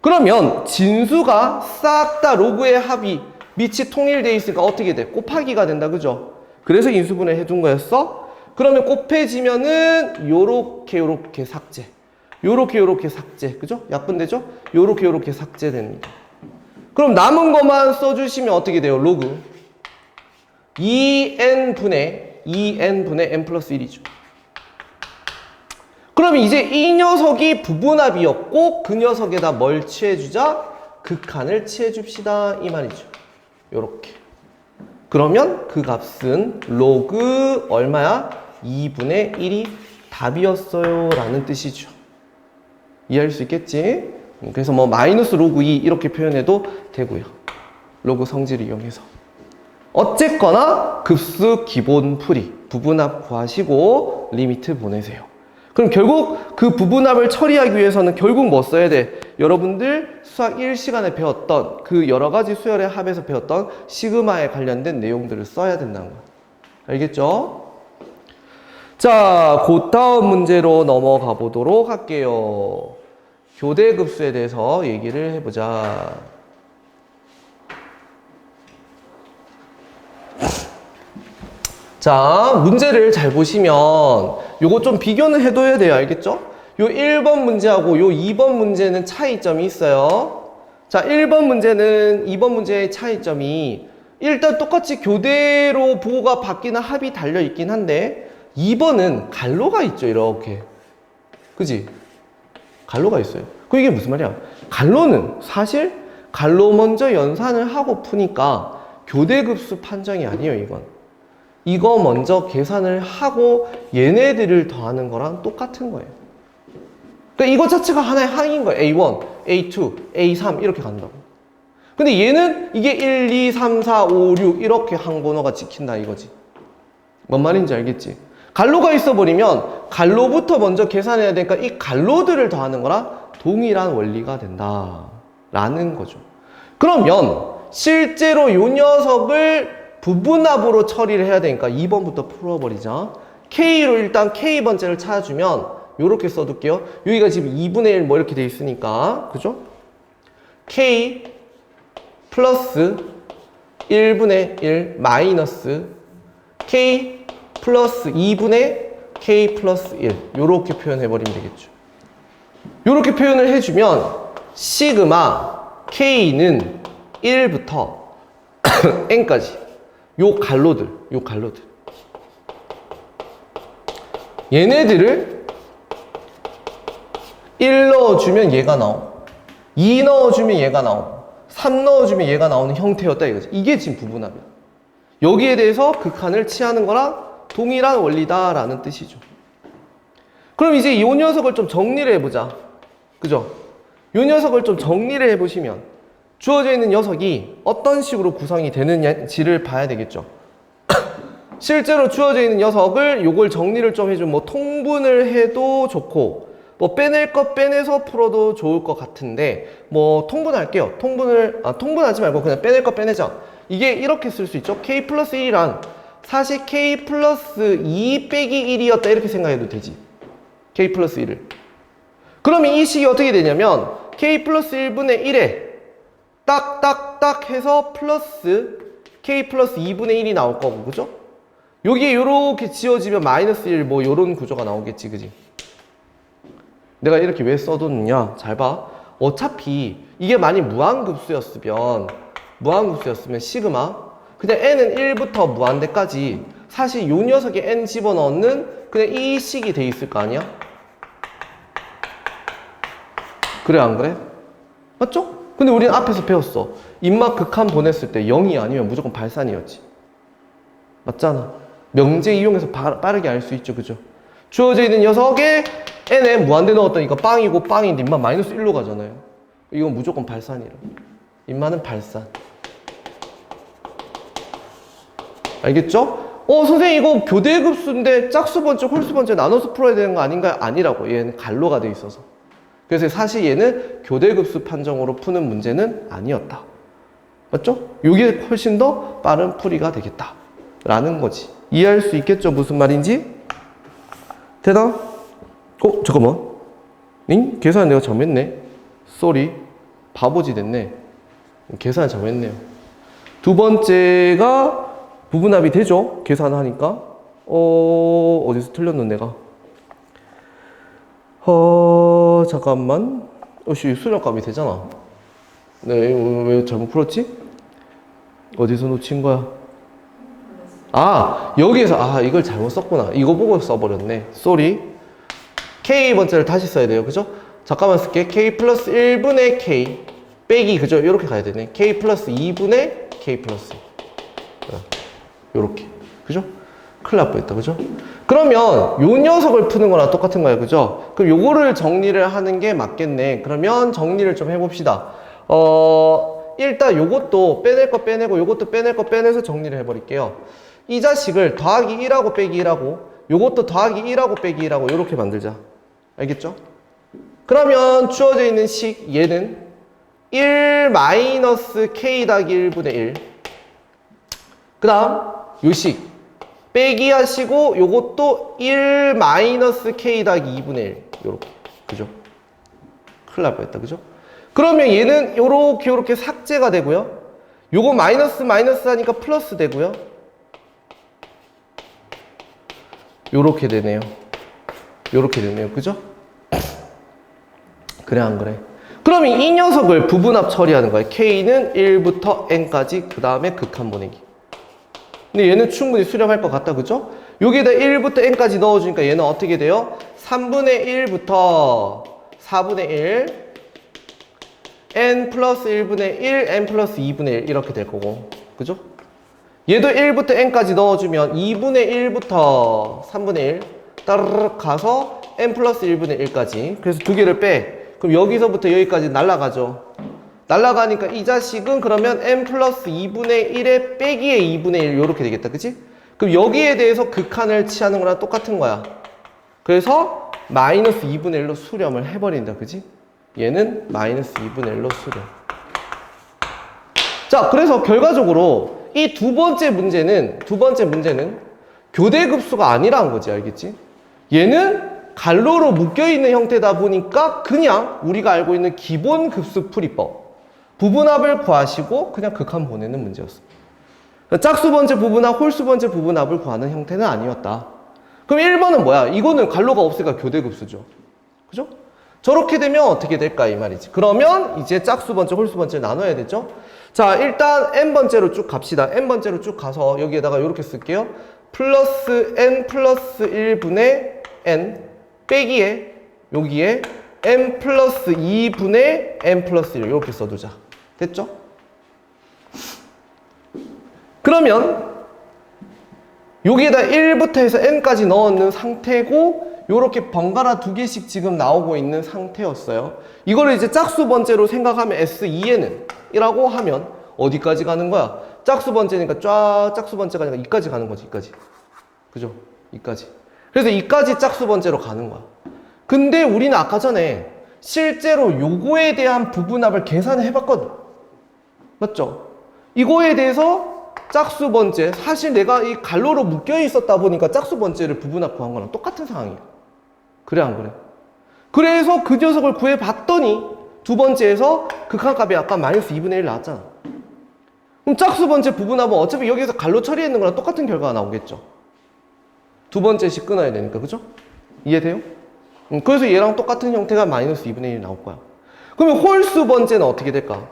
그러면 진수가 싹 다 로그의 합이 밑이 통일되어 있으니까 어떻게 돼? 곱하기가 된다. 그죠? 그래서 인수분해 해둔 거였어? 그러면 곱해지면은 요렇게 삭제, 요렇게 삭제. 그죠? 약분되죠? 요렇게 삭제됩니다. 그럼 남은 것만 써주시면 어떻게 돼요? 로그 2n분의 n 플러스 1이죠. 그럼 이제 이 녀석이 부분합이었고 그 녀석에다 뭘 취해주자? 극한을 취해줍시다 이 말이죠. 요렇게. 그러면 그 값은 로그 얼마야? 2분의 1이 답이었어요 라는 뜻이죠. 이해할 수 있겠지? 그래서 뭐 마이너스 로그 2 이렇게 표현해도 되고요. 로그 성질을 이용해서. 어쨌거나 급수 기본 풀이 부분합 구하시고 리미트 보내세요. 그럼 결국 그 부분합을 처리하기 위해서는 결국 뭐 써야 돼? 여러분들 수학 1시간에 배웠던 그 여러 가지 수열의 합에서 배웠던 시그마에 관련된 내용들을 써야 된다는 거야. 알겠죠? 자, 그 다음 문제로 넘어가 보도록 할게요. 교대급수에 대해서 얘기를 해보자. 자, 문제를 잘 보시면 요거 좀 비교는 해둬야 돼요. 알겠죠? 요 1번 문제하고 요 2번 문제는 차이점이 있어요. 자, 1번 문제는 2번 문제의 차이점이 일단 똑같이 교대로 부호가 바뀌는 합이 달려있긴 한데 2번은 갈로가 있죠. 이렇게. 그지? 갈로가 있어요. 그 이게 무슨 말이야? 갈로는 사실 갈로 먼저 연산을 하고 푸니까 교대급수 판정이 아니에요. 이거 먼저 계산을 하고 얘네들을 더하는 거랑 똑같은 거예요. 그러니까 이거 자체가 하나의 항인 거예요. A1, A2, A3 이렇게 간다고. 근데 얘는 이게 1, 2, 3, 4, 5, 6 이렇게 항번호가 찍힌다 이거지. 뭔 말인지 알겠지? 갈로가 있어버리면 갈로부터 먼저 계산해야 되니까 이 갈로들을 더하는 거랑 동일한 원리가 된다라는 거죠. 그러면 실제로 요 녀석을 부분합으로 처리를 해야 되니까 2번부터 풀어버리자. K로 일단 K번째를 찾아주면 요렇게 써둘게요. 여기가 지금 2분의 1 뭐 이렇게 돼 있으니까 그죠? K 플러스 1분의 1 마이너스 K 플러스 2분의 K 플러스 1 요렇게 표현해버리면 되겠죠. 요렇게 표현을 해주면 시그마 K는 1부터 N까지 요 갈로들 얘네들을 1 넣어주면 얘가 나오고 2 넣어주면 얘가 나오고 3 넣어주면 얘가 나오는 형태였다 이거지. 이게 지금 부분합이야. 여기에 대해서 극한을 취하는 거랑 동일한 원리다라는 뜻이죠. 그럼 이제 이 녀석을 좀 정리를 해보자. 그죠? 이 녀석을 좀 정리를 해보시면 주어져 있는 녀석이 어떤 식으로 구성이 되는지를 봐야 되겠죠. 실제로 주어져 있는 녀석을 요걸 정리를 좀 해주면 뭐 통분을 해도 좋고 뭐 빼낼 거 빼내서 풀어도 좋을 것 같은데 뭐 통분할게요. 통분하지 말고 그냥 빼낼 거 빼내자. 이게 이렇게 쓸 수 있죠. K 플러스 1이란 사실 K 플러스 2 빼기 1이었다 이렇게 생각해도 되지. K 플러스 1을. 그러면 이 식이 어떻게 되냐면 K 플러스 1분의 1에 딱 해서 플러스 K 플러스 2분의 1이 나올 거고, 그죠? 여기에 요렇게 지워지면 마이너스 1 뭐 요런 구조가 나오겠지, 그지? 내가 이렇게 왜 써뒀느냐? 잘 봐. 어차피 이게 만약 무한급수였으면 시그마 그냥 n은 1부터 무한대까지 사실 요 녀석에 n 집어넣는 그냥 이 식이 돼 있을 거 아니야? 그래 안 그래? 맞죠? 근데 우리는 앞에서 배웠어. 입막 극한 보냈을 때 0이 아니면 무조건 발산이었지. 맞잖아. 명제 이용해서 빠르게 알 수 있죠. 그죠? 주어져 있는 녀석에 n에 무한대 넣었더니 이거 빵이고 빵인데 입막 마이너스 1로 가잖아요. 이건 무조건 발산이라. 입만은 발산. 알겠죠? 선생님 이거 교대급수인데 짝수번째 홀수번째 나눠서 풀어야 되는 거 아닌가요? 아니라고. 얘는 갈로가 돼 있어서. 그래서 사실 얘는 교대급수 판정으로 푸는 문제는 아니었다. 맞죠? 이게 훨씬 더 빠른 풀이가 되겠다 라는 거지. 이해할 수 있겠죠? 무슨 말인지? 되나? 잠깐만. 응? 계산 내가 잘못했네. 쏘리. 바보지 됐네. 계산 잘못했네요. 두 번째가 부분합이 되죠? 계산하니까. 어디서 틀렸노 내가? 잠깐만. 수렴값이 되잖아. 네, 왜 잘못 풀었지? 어디서 놓친 거야? 여기에서, 이걸 잘못 썼구나. 이거 보고 써버렸네. 쏘리. K번째를 다시 써야 돼요. 그죠? 잠깐만 쓸게. K 플러스 1분의 K. 빼기, 그죠? 요렇게 가야 되네. K 플러스 2분의 K 플러스. 요렇게. 그죠? 큰일 날 뻔했다. 그죠? 그 그러면 요 녀석을 푸는 거랑 똑같은 거예요. 그죠? 그럼 요거를 정리를 하는 게 맞겠네. 그러면 정리를 좀 해봅시다. 일단 요것도 빼낼 거 빼내고 요것도 빼낼 거 빼내서 정리를 해버릴게요. 이 자식을 더하기 1하고 빼기 1하고 요것도 더하기 1하고 빼기 1하고 요렇게 만들자. 알겠죠? 그러면 주어져 있는 식 얘는 1 마이너스 k 더하기 1분의 1. 그 다음 요식 빼기 하시고 요것도 1 마이너스 k 더하기 2분의 1 요렇게. 그죠? 큰일 날 뻔했다. 그죠? 그러면 얘는 요렇게 삭제가 되고요. 요거 마이너스 하니까 플러스 되고요. 요렇게 되네요. 요렇게 되네요. 그죠? 그래 안 그래? 그러면 이 녀석을 부분합 처리하는 거예요. k는 1부터 n까지 그 다음에 극한 보내기. 근데 얘는 충분히 수렴할 것 같다. 그죠? 여기에다 1부터 n까지 넣어주니까 얘는 어떻게 돼요? 3분의 1부터 4분의 1 n 플러스 1분의 1 n 플러스 2분의 1 이렇게 될 거고. 그죠? 얘도 1부터 n까지 넣어주면 2분의 1부터 3분의 1 따르륵 가서 n 플러스 1분의 1까지. 그래서 두 개를 빼. 그럼 여기서부터 여기까지 날아가죠. 날아가니까 이 자식은 그러면 n 플러스 2분의 1에 빼기에 2분의 1 이렇게 되겠다. 그치? 그럼 여기에 대해서 극한을 취하는 거랑 똑같은 거야. 그래서 마이너스 2분의 1로 수렴을 해버린다. 그치? 얘는 마이너스 2분의 1로 수렴. 자, 그래서 결과적으로 이 두 번째 문제는 교대급수가 아니라는 거지. 알겠지? 얘는 갈로로 묶여있는 형태다 보니까 그냥 우리가 알고 있는 기본급수 풀이법 부분합을 구하시고 그냥 극한 보내는 문제였습니다. 짝수 번째 부분합, 홀수 번째 부분합을 구하는 형태는 아니었다. 그럼 1번은 뭐야? 이거는 갈로가 없으니까 교대급수죠. 그죠? 저렇게 되면 어떻게 될까 이 말이지. 그러면 이제 짝수 번째, 홀수 번째 나눠야 되죠. 자, 일단 n번째로 쭉 갑시다. n번째로 쭉 가서 여기에다가 이렇게 쓸게요. 플러스 n 플러스 1분의 n 빼기에 여기에 n 플러스 2분의 n 플러스 1 이렇게 써두자. 됐죠? 그러면 여기에다 1부터 해서 n까지 넣는 상태고 요렇게 번갈아 두 개씩 지금 나오고 있는 상태였어요. 이거를 이제 짝수 번째로 생각하면 S2N은 이라고 하면 어디까지 가는 거야? 짝수 번째니까 쫙 짝수 번째가 아니라 이까지 가는 거지. 이까지. 그죠? 이까지. 그래서 이까지 짝수 번째로 가는 거야. 근데 우리는 아까 전에 실제로 요거에 대한 부분합을 계산을 해봤거든. 맞죠? 이거에 대해서 짝수 번째, 사실 내가 이 갈로로 묶여 있었다 보니까 짝수 번째를 부분합 구한 거랑 똑같은 상황이야. 그래 안 그래? 그래서 그 녀석을 구해봤더니 두 번째에서 극한값이 아까 마이너스 2분의 1 나왔잖아. 그럼 짝수 번째 부분합은 어차피 여기서 갈로 처리했는 거랑 똑같은 결과가 나오겠죠. 두 번째씩 끊어야 되니까. 그죠? 이해돼요? 그래서 얘랑 똑같은 형태가 마이너스 2분의 1 나올 거야. 그러면 홀수 번째는 어떻게 될까?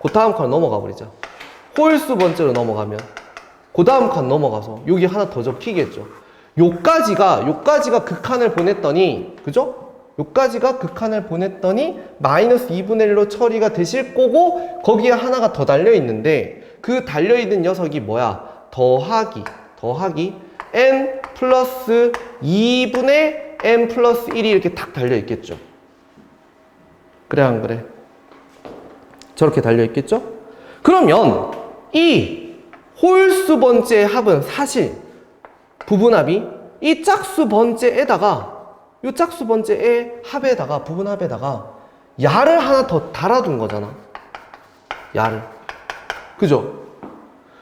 그 다음 칸 넘어가 버리자. 홀수 번째로 넘어가면 그 다음 칸 넘어가서 여기 하나 더 접히겠죠. 요까지가 극한을 보냈더니, 그죠? 요까지가 극한을 보냈더니 마이너스 2분의 1로 처리가 되실 거고 거기에 하나가 더 달려있는데 그 달려있는 녀석이 뭐야? 더하기 n 플러스 2분의 n 플러스 1이 이렇게 탁 달려있겠죠. 그래 안 그래? 저렇게 달려있겠죠? 그러면 이 홀수 번째의 합은 사실 부분합이 이 짝수 번째에다가 이 짝수 번째의 합에다가 부분합에다가 야를 하나 더 달아둔 거잖아. 야를. 그죠?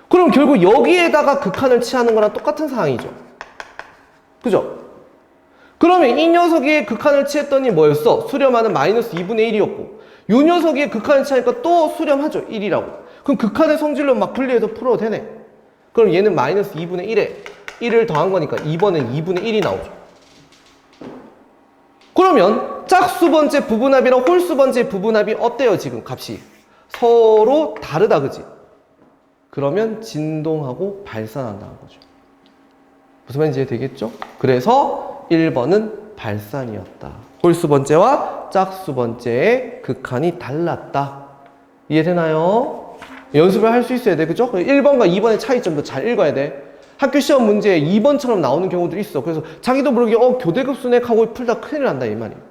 그럼 결국 여기에다가 극한을 취하는 거랑 똑같은 상황이죠. 그죠? 그러면 이 녀석이 극한을 취했더니 뭐였어? 수렴하는 마이너스 2분의 1이었고 이 녀석이 극한을 취하니까 또 수렴하죠. 1이라고. 그럼 극한의 성질로 막 분리해서 풀어도 되네. 그럼 얘는 마이너스 2분의 1에 1을 더한 거니까 2번은 2분의 1이 나오죠. 그러면 짝수 번째 부분합이랑 홀수 번째 부분합이 어때요? 지금 값이 서로 다르다. 그지? 그러면 진동하고 발산한다는 거죠. 무슨 말인지 이해되겠죠? 그래서 1번은 발산이었다. 홀수 번째와 짝수 번째의 극한이 달랐다. 이해되나요? 연습을 할 수 있어야 돼. 그죠? 1번과 2번의 차이점도 잘 읽어야 돼. 학교 시험 문제에 2번처럼 나오는 경우도 있어. 그래서 자기도 모르게 교대급수네 하고 풀다 큰일 난다 이 말이에요.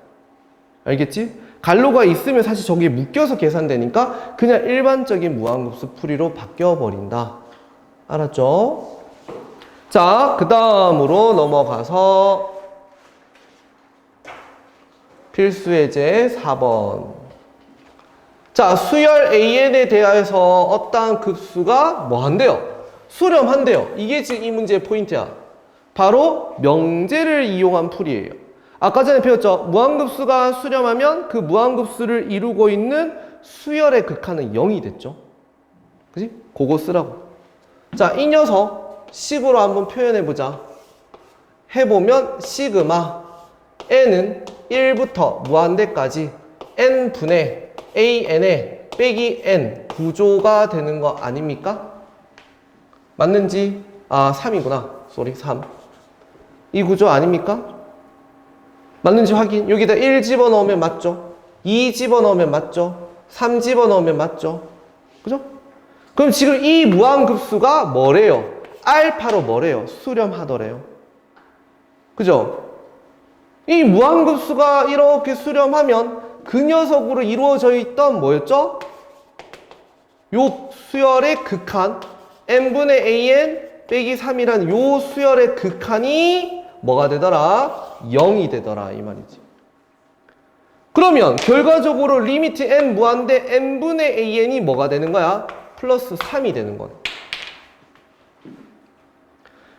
알겠지? 갈로가 있으면 사실 저기에 묶여서 계산되니까 그냥 일반적인 무한급수 풀이로 바뀌어버린다. 알았죠? 자, 그 다음으로 넘어가서 필수예제 4번. 자, 수열 AN에 대하여서 어떠한 급수가 뭐 한대요? 수렴한대요. 이게 지금 이 문제의 포인트야. 바로 명제를 이용한 풀이에요. 아까 전에 배웠죠? 무한급수가 수렴하면 그 무한급수를 이루고 있는 수열의 극한은 0이 됐죠. 그지? 그거 쓰라고. 자, 이 녀석 식으로 한번 표현해보자. 해보면 시그마 n은 1부터 무한대까지 n분의 an에 빼기 n 구조가 되는 거 아닙니까? 맞는지? 3이구나. 쏘리, 3. 이 구조 아닙니까? 맞는지 확인. 여기다 1 집어넣으면 맞죠? 2 집어넣으면 맞죠? 3 집어넣으면 맞죠? 그죠? 그럼 지금 이 무한급수가 뭐래요? 알파로 뭐래요? 수렴하더래요. 그죠? 이 무한급수가 이렇게 수렴하면 그 녀석으로 이루어져 있던 뭐였죠? 요 수열의 극한 n분의 an 빼기 3이라는 요 수열의 극한이 뭐가 되더라? 0이 되더라 이 말이지. 그러면 결과적으로 리미트 n 무한대 n분의 an이 뭐가 되는 거야? 플러스 3이 되는 거야.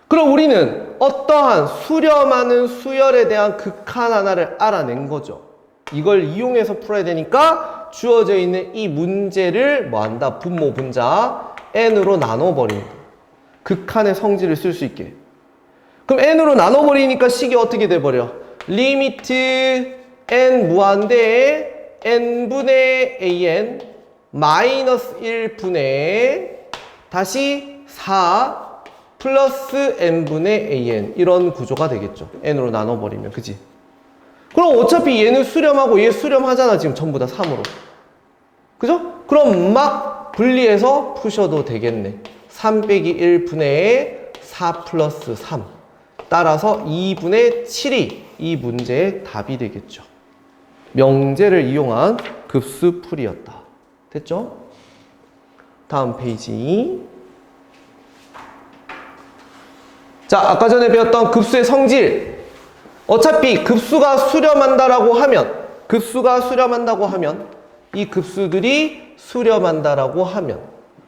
그럼 우리는 어떠한 수렴하는 수열에 대한 극한 하나를 알아낸 거죠. 이걸 이용해서 풀어야 되니까 주어져 있는 이 문제를 뭐 한다? 분모 분자 n으로 나눠버린다. 극한의 성질을 쓸 수 있게. 그럼 n으로 나눠버리니까 식이 어떻게 돼버려? 리미트 n 무한대에 n분의 an 마이너스 1분의 다시 4 플러스 n분의 an 이런 구조가 되겠죠. n으로 나눠버리면. 그지? 그럼 어차피 얘는 수렴하고 얘 수렴하잖아. 지금 전부 다 3으로. 그죠? 그럼 막 분리해서 푸셔도 되겠네. 3 빼기 1분의 4 플러스 3 따라서 2분의 7이 이 문제의 답이 되겠죠. 명제를 이용한 급수풀이였다. 됐죠? 다음 페이지. 자, 아까 전에 배웠던 급수의 성질. 어차피 급수가 수렴한다라고 하면 이 급수들이 수렴한다라고 하면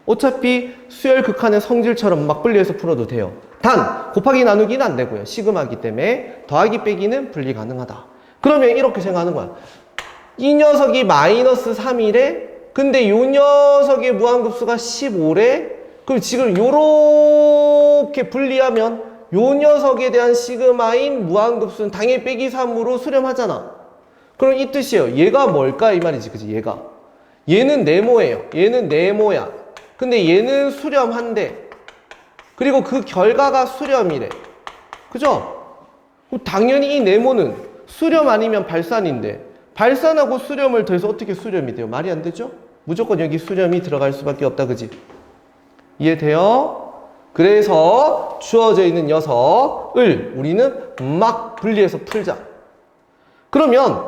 어차피 수열 극한의 성질처럼 막 분리해서 풀어도 돼요. 단 곱하기 나누기는 안 되고요. 시그마이기 때문에 더하기 빼기는 분리 가능하다. 그러면 이렇게 생각하는 거야. 이 녀석이 마이너스 3이래. 근데 이 녀석의 무한급수가 15래. 그럼 지금 요렇게 분리하면 요 녀석에 대한 시그마인 무한급수는 당연히 빼기 3으로 수렴하잖아. 그럼 이 뜻이에요. 얘가 뭘까? 이 말이지. 그치? 얘는 네모예요. 얘는 네모야. 근데 얘는 수렴한데 그리고 그 결과가 수렴이래. 그죠? 그럼 당연히 이 네모는 수렴 아니면 발산인데 발산하고 수렴을 더해서 어떻게 수렴이 돼요? 말이 안 되죠? 무조건 여기 수렴이 들어갈 수밖에 없다. 그지? 이해돼요? 그래서 주어져 있는 녀석을 우리는 막 분리해서 풀자. 그러면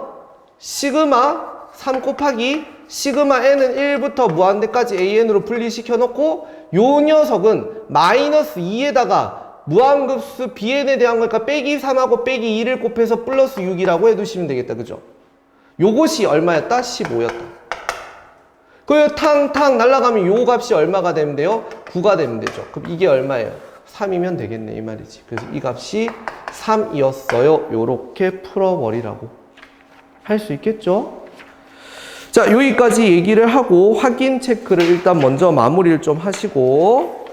시그마 3 곱하기 시그마 n은 1부터 무한대까지 an으로 분리시켜 놓고 요 녀석은 마이너스 2에다가 무한급수 bn에 대한 거니까 빼기 3하고 빼기 2를 곱해서 플러스 6이라고 해두시면 되겠다. 그죠? 요것이 얼마였다? 15였다. 그 탕탕 날아가면 요 값이 얼마가 되면 돼요? 9가 되면 되죠. 그럼 이게 얼마예요? 3이면 되겠네 이 말이지. 그래서 이 값이 3이었어요. 요렇게 풀어버리라고 할 수 있겠죠? 자, 여기까지 얘기를 하고 확인 체크를 일단 먼저 마무리를 좀 하시고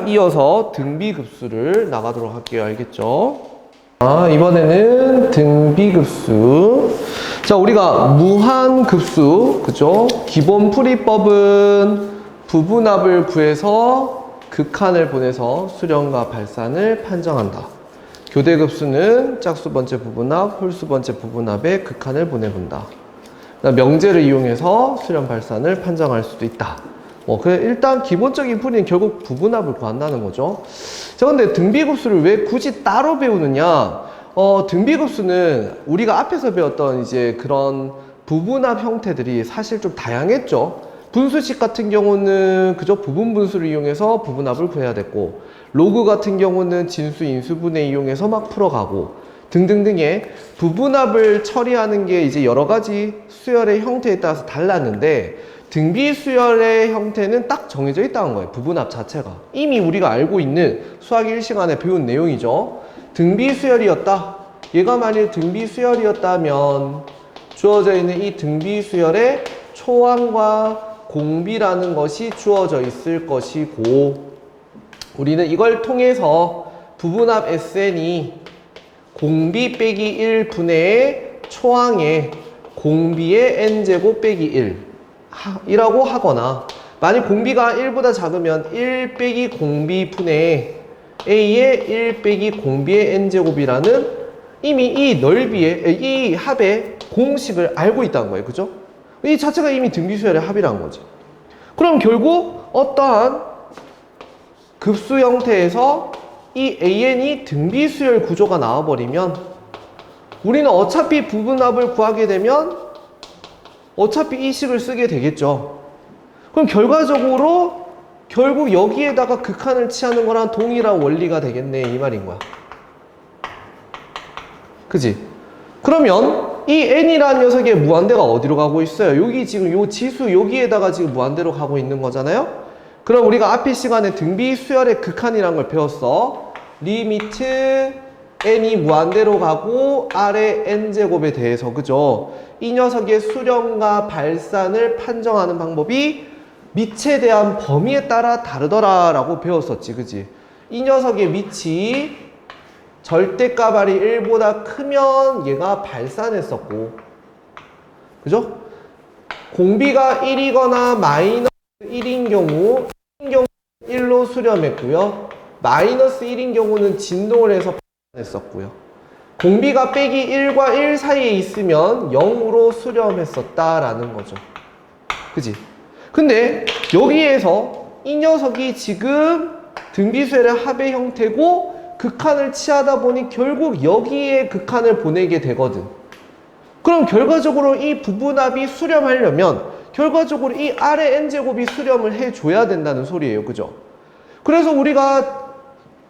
이어서 등비급수를 나가도록 할게요. 알겠죠? 이번에는 등비급수. 자, 우리가 무한급수, 그죠? 기본 풀이법은 부분합을 구해서 극한을 보내서 수렴과 발산을 판정한다. 교대급수는 짝수 번째 부분합, 홀수 번째 부분합의 극한을 보내본다. 명제를 이용해서 수렴 발산을 판정할 수도 있다. 그래 일단 기본적인 풀이는 결국 부분합을 구한다는 거죠. 자, 근데 등비급수를 왜 굳이 따로 배우느냐? 등비급수는 우리가 앞에서 배웠던 이제 그런 부분합 형태들이 사실 좀 다양했죠. 분수식 같은 경우는 그저 부분 분수를 이용해서 부분합을 구해야 됐고, 로그 같은 경우는 진수, 인수분해 이용해서 막 풀어가고, 등등등의 부분합을 처리하는 게 이제 여러 가지 수열의 형태에 따라서 달랐는데, 등비 수열의 형태는 딱 정해져 있다는 거예요. 부분합 자체가. 이미 우리가 알고 있는 수학 1시간에 배운 내용이죠. 등비 수열이었다. 얘가 만일 등비 수열이었다면 주어져 있는 이 등비 수열에 초항과 공비라는 것이 주어져 있을 것이고, 우리는 이걸 통해서 부분합 SN이 공비 빼기 1 분의 초항에 공비의 n제곱 빼기 1 이라고 하거나, 만약 공비가 1보다 작으면 1 빼기 공비 분의 a의 1 빼기 공비의 n제곱이라는 이미 이 넓이의 이 합의 공식을 알고 있다는 거예요. 그죠? 이 자체가 이미 등비수열의 합이라는 거지. 그럼 결국 어떠한 급수 형태에서 이 an이 등비수열 구조가 나와버리면 우리는 어차피 부분합을 구하게 되면 어차피 이 식을 쓰게 되겠죠. 그럼 결과적으로 결국 여기에다가 극한을 취하는 거랑 동일한 원리가 되겠네 이 말인 거야. 그지? 그러면 이 n이라는 녀석의 무한대가 어디로 가고 있어요? 여기 지금 요 지수 여기에다가 지금 무한대로 가고 있는 거잖아요? 그럼 우리가 앞에 시간에 등비 수열의 극한이라는 걸 배웠어. 리미트 n이 무한대로 가고 아래 n제곱에 대해서, 그죠? 이 녀석의 수렴과 발산을 판정하는 방법이 밑에 대한 범위에 따라 다르더라 라고 배웠었지, 그지? 이 녀석의 밑이 절대값이 1보다 크면 얘가 발산했었고, 그죠? 공비가 1이거나 마이너스 1인 경우 1로 수렴했고요. 마이너스 1인 경우는 진동을 해서 발산했었고요. 공비가 빼기 1과 1 사이에 있으면 0으로 수렴했었다라는 거죠. 그지? 근데 여기에서 이 녀석이 지금 등비수열의 합의 형태고 극한을 취하다 보니 결국 여기에 극한을 보내게 되거든. 그럼 결과적으로 이 부분합이 수렴하려면 결과적으로 이 아래 n제곱이 수렴을 해줘야 된다는 소리예요. 그죠? 그래서 우리가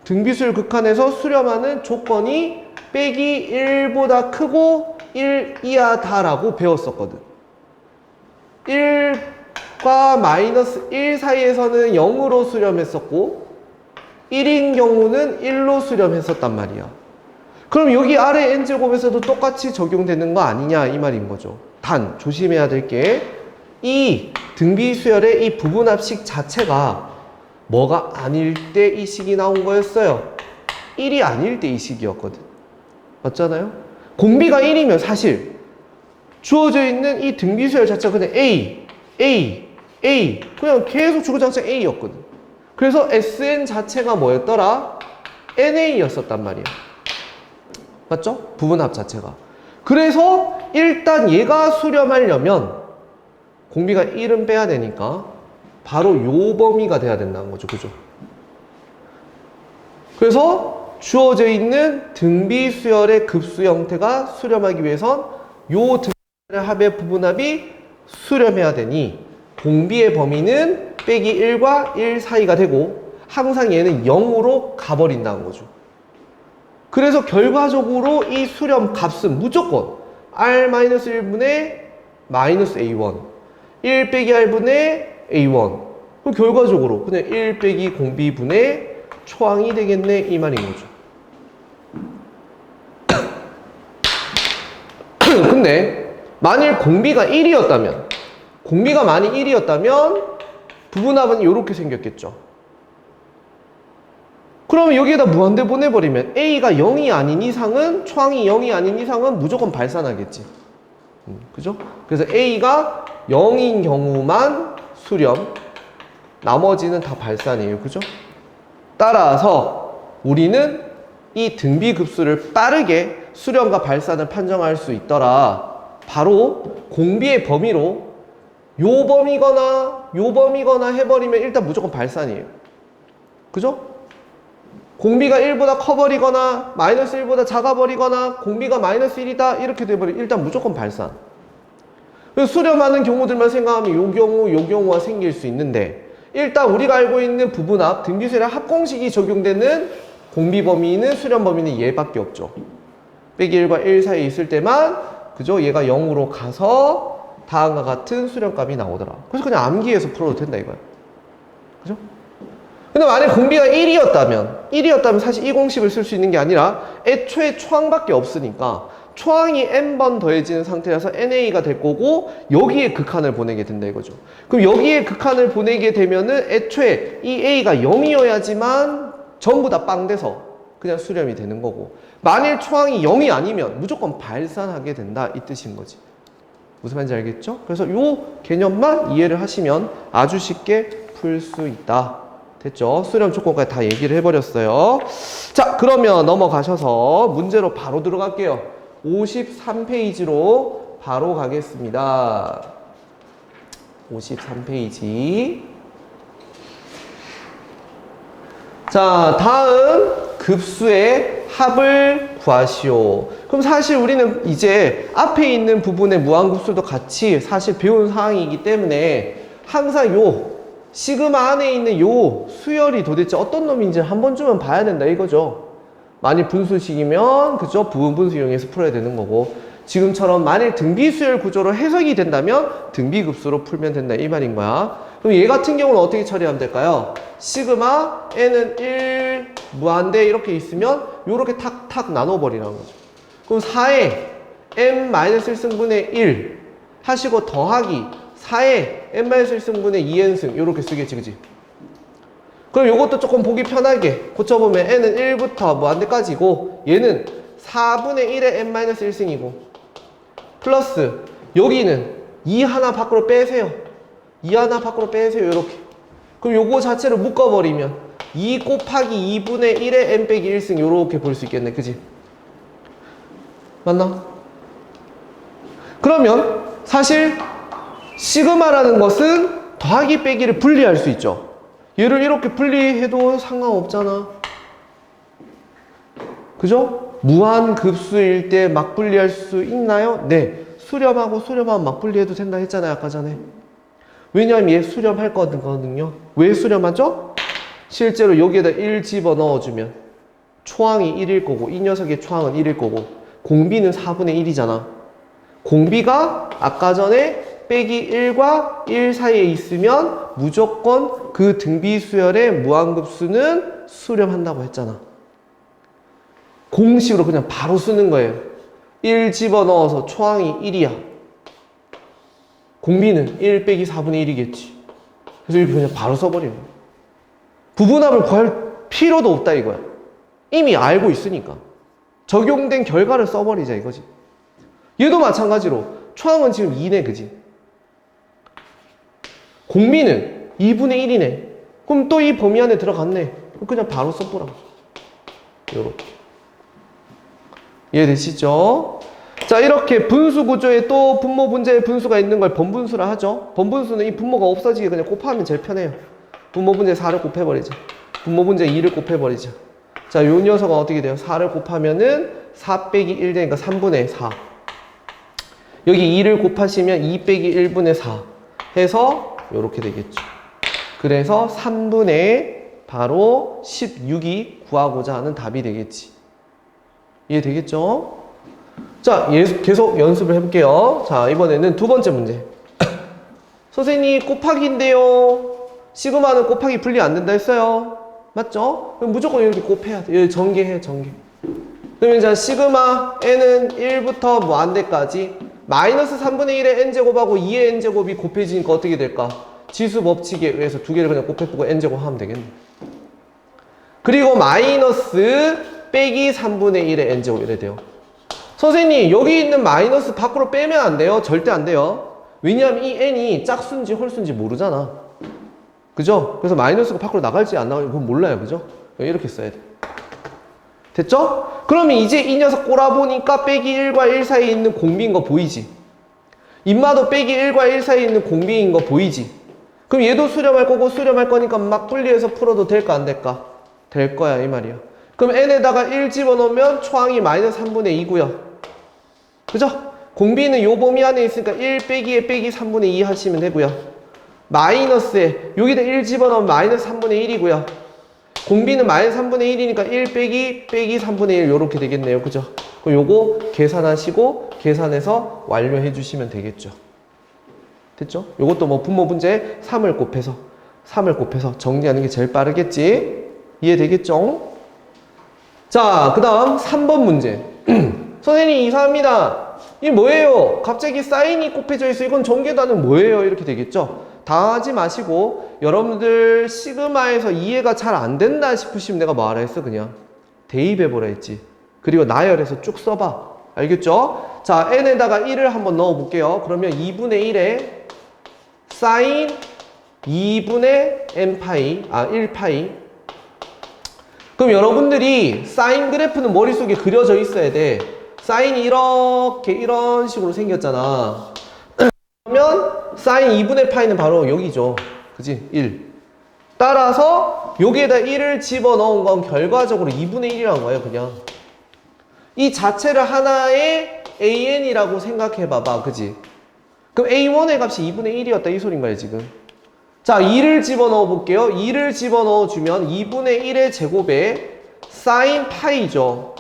등비수열 극한에서 수렴하는 조건이 빼기 1보다 크고 1 이하다라고 배웠었거든. 1과 마이너스 1 사이에서는 0으로 수렴했었고 1인 경우는 1로 수렴했었단 말이야. 그럼 여기 아래 n제곱에서도 똑같이 적용되는 거 아니냐 이 말인 거죠. 단 조심해야 될 게 이 등비수열의 이 부분합식 자체가 뭐가 아닐 때 이 식이 나온 거였어요. 1이 아닐 때 이 식이었거든. 맞잖아요? 공비가 1이면 사실 주어져 있는 이 등비수열 자체가 그냥 A 그냥 계속 주구장창 A였거든. 그래서 SN 자체가 뭐였더라? NA였었단 말이야. 맞죠? 부분합 자체가. 그래서 일단 얘가 수렴하려면 공비가 1은 빼야 되니까 바로 요 범위가 돼야 된다는 거죠. 그죠? 그래서 주어져 있는 등비수열의 급수 형태가 수렴하기 위해선 요 등비수열의 합의 부분합이 수렴해야 되니 공비의 범위는 빼기 1과 1 사이가 되고 항상 얘는 0으로 가버린다는 거죠. 그래서 결과적으로 이 수렴 값은 무조건 R-1분의 마이너스 A1 1 빼기 R분의 A1 그럼 결과적으로 그냥 1 빼기 공비분의 초항이 되겠네 이 말인 거죠. 근데 만일 공비가 1이었다면 공비가 만약 1이었다면 부분합은 이렇게 생겼겠죠. 그럼 여기에다 무한대 보내버리면 A가 0이 아닌 이상은 초항이 0이 아닌 이상은 무조건 발산하겠지. 그죠? 그래서 A가 0인 경우만 수렴, 나머지는 다 발산이에요. 그죠? 따라서 우리는 이 등비급수를 빠르게 수렴과 발산을 판정할 수 있더라. 바로 공비의 범위로 요 범위거나 요 범위거나 해버리면 일단 무조건 발산이에요. 그죠? 공비가 1보다 커버리거나 마이너스 1보다 작아버리거나 공비가 마이너스 1이다 이렇게 돼버리면 일단 무조건 발산. 그래서 수렴하는 경우들만 생각하면 요 경우가 생길 수 있는데 일단 우리가 알고 있는 부분합, 등비수열의 합공식이 적용되는 공비 범위는 수렴 범위는 얘밖에 없죠. 빼기 1과 1 사이에 있을 때만 그죠? 얘가 0으로 가서 다음과 같은 수렴값이 나오더라. 그래서 그냥 암기해서 풀어도 된다 이거야. 그죠? 근데 만약 공비가 1이었다면 사실 이 공식을 쓸 수 있는 게 아니라 애초에 초항밖에 없으니까 초항이 n번 더해지는 상태라서 na가 될 거고 여기에 극한을 보내게 된다 이거죠. 그럼 여기에 극한을 보내게 되면은 애초에 이 a가 0이어야지만 전부 다 빵 돼서 그냥 수렴이 되는 거고 만일 초항이 0이 아니면 무조건 발산하게 된다 이 뜻인 거지. 무슨 말인지 알겠죠? 그래서 요 개념만 이해를 하시면 아주 쉽게 풀 수 있다. 됐죠? 수렴 조건까지 다 얘기를 해버렸어요. 자, 그러면 넘어가셔서 문제로 바로 들어갈게요. 53페이지로 바로 가겠습니다. 53페이지. 자, 다음 급수의 합을 구하시오. 그럼 사실 우리는 이제 앞에 있는 부분의 무한급수도 같이 사실 배운 사항이기 때문에 항상 요 시그마 안에 있는 요 수열이 도대체 어떤 놈인지 한 번쯤은 봐야 된다 이거죠. 만일 분수식이면 그죠? 부분분수 이용해서 풀어야 되는 거고 지금처럼 만일 등비수열 구조로 해석이 된다면 등비급수로 풀면 된다 이 말인 거야. 그럼 얘 같은 경우는 어떻게 처리하면 될까요? 시그마 n은 1 무한대 이렇게 있으면 요렇게 탁탁 나눠버리라는 거죠. 그럼 4에 n-1승분의 1 하시고 더하기 4에 n-1승분의 2n승 요렇게 쓰겠지 그지? 그럼 요것도 조금 보기 편하게 고쳐보면 n은 1부터 무한대까지고 얘는 4분의 1의 n-1승이고 플러스 여기는 2 하나 밖으로 빼세요. 2 하나 밖으로 빼세요 요렇게. 그럼 요거 자체를 묶어버리면 2 곱하기 2분의 1의 n 빼기 1승 요렇게 볼 수 있겠네 그지? 맞나? 그러면 사실 시그마라는 것은 더하기 빼기를 분리할 수 있죠. 얘를 이렇게 분리해도 상관없잖아. 그죠? 무한급수일 때 막 분리할 수 있나요? 네. 수렴하고 수렴하면 막 분리해도 된다 했잖아요 아까 전에. 왜냐하면 얘 수렴할 거거든요. 왜 수렴하죠? 실제로 여기에다 1 집어넣어주면 초항이 1일 거고 이 녀석의 초항은 1일 거고 공비는 4분의 1이잖아. 공비가 아까 전에 빼기 1과 1 사이에 있으면 무조건 그 등비수열의 무한급수는 수렴한다고 했잖아. 공식으로 그냥 바로 쓰는 거예요. 1 집어넣어서 초항이 1이야. 공비는 1 빼기 4분의 1이겠지. 그래서 이렇게 그냥 바로 써버리는 거야. 부분합을 구할 필요도 없다 이거야. 이미 알고 있으니까. 적용된 결과를 써버리자 이거지. 얘도 마찬가지로 초항은 지금 2네 그지? 공비는 2분의 1이네. 그럼 또 이 범위 안에 들어갔네. 그냥 바로 써보라. 요렇게. 이해되시죠? 자, 이렇게 분수 구조에 또 분모 분자에 분수가 있는 걸 번분수라 하죠. 번분수는 이 분모가 없어지게 그냥 곱하면 제일 편해요. 분모 분자에 4를 곱해버리자. 분모 분자에 2를 곱해버리자. 자, 요 녀석은 어떻게 돼요? 4를 곱하면은 4 빼기 1 되니까 3분의 4. 여기 2를 곱하시면 2 빼기 1분의 4 해서 요렇게 되겠죠. 그래서 3분의 바로 16이 구하고자 하는 답이 되겠지. 이해되겠죠? 자, 계속 연습을 해볼게요. 자, 이번에는 두 번째 문제. 선생님, 곱하기인데요. 시그마는 곱하기 분리 안 된다 했어요. 맞죠? 그럼 무조건 이렇게 곱해야 돼. 전개해, 전개. 그러면 자, 시그마 n은 1부터 무한대까지 마이너스 3분의 1의 n제곱하고 2의 n제곱이 곱해지니까 어떻게 될까? 지수 법칙에 의해서 두 개를 그냥 곱해보고 n제곱 하면 되겠네. 그리고 마이너스 빼기 3분의 1의 n제곱 이래 돼요. 선생님, 여기 있는 마이너스 밖으로 빼면 안 돼요? 절대 안 돼요. 왜냐하면 이 n이 짝수인지 홀수인지 모르잖아. 그죠? 그래서 마이너스가 밖으로 나갈지 안 나갈지 그건 몰라요. 그죠? 이렇게 써야 돼. 됐죠? 그러면 이제 이 녀석 꼬라보니까 빼기 1과 1 사이에 있는 공비인 거 보이지? 인마도 빼기 1과 1 사이에 있는 공비인 거 보이지? 그럼 얘도 수렴할 거고 수렴할 거니까 막 분리해서 풀어도 될까 안 될까? 될 거야 이 말이야. 그럼 n에다가 1 집어넣으면 초항이 마이너스 3분의 2고요. 그죠? 공비는 요 범위 안에 있으니까 1 빼기에 빼기 3분의 2 하시면 되고요. 마이너스에 여기다 1 집어넣으면 마이너스 3분의 1이고요. 공비는 마이너스 3분의 1이니까 1 빼기 빼기 3분의 1 요렇게 되겠네요. 그죠? 그럼 요거 계산하시고 계산해서 완료해 주시면 되겠죠. 됐죠? 요것도 뭐 분모 분자에 3을 곱해서 정리하는 게 제일 빠르겠지? 이해되겠죠? 자, 그 다음 3번 문제. 선생님 이상합니다. 이게 뭐예요? 갑자기 사인이 곱해져 있어. 이건 전개단은 뭐예요? 이렇게 되겠죠? 당하지 마시고 여러분들 시그마에서 이해가 잘 안 된다 싶으시면 내가 뭐 하라 했어? 그냥 대입해보라 했지. 그리고 나열해서 쭉 써봐. 알겠죠? 자, n에다가 1을 한번 넣어볼게요. 그러면 2분의 1에 사인 2분의 n파이 1파이. 그럼 여러분들이 사인 그래프는 머릿속에 그려져 있어야 돼. 사인이 이렇게 이런 식으로 생겼잖아. 그러면 사인 2분의 파이는 바로 여기죠. 그지? 1. 따라서 여기에다 1을 집어넣은 건 결과적으로 2분의 1이란 거예요. 그냥 이 자체를 하나의 an이라고 생각해 봐봐. 그지? 그럼 a1의 값이 2분의 1이었다 이 소린가요 지금? 자, 2를 집어넣어 볼게요. 2를 집어넣어 주면 2분의 1의 제곱에 사인 파이죠.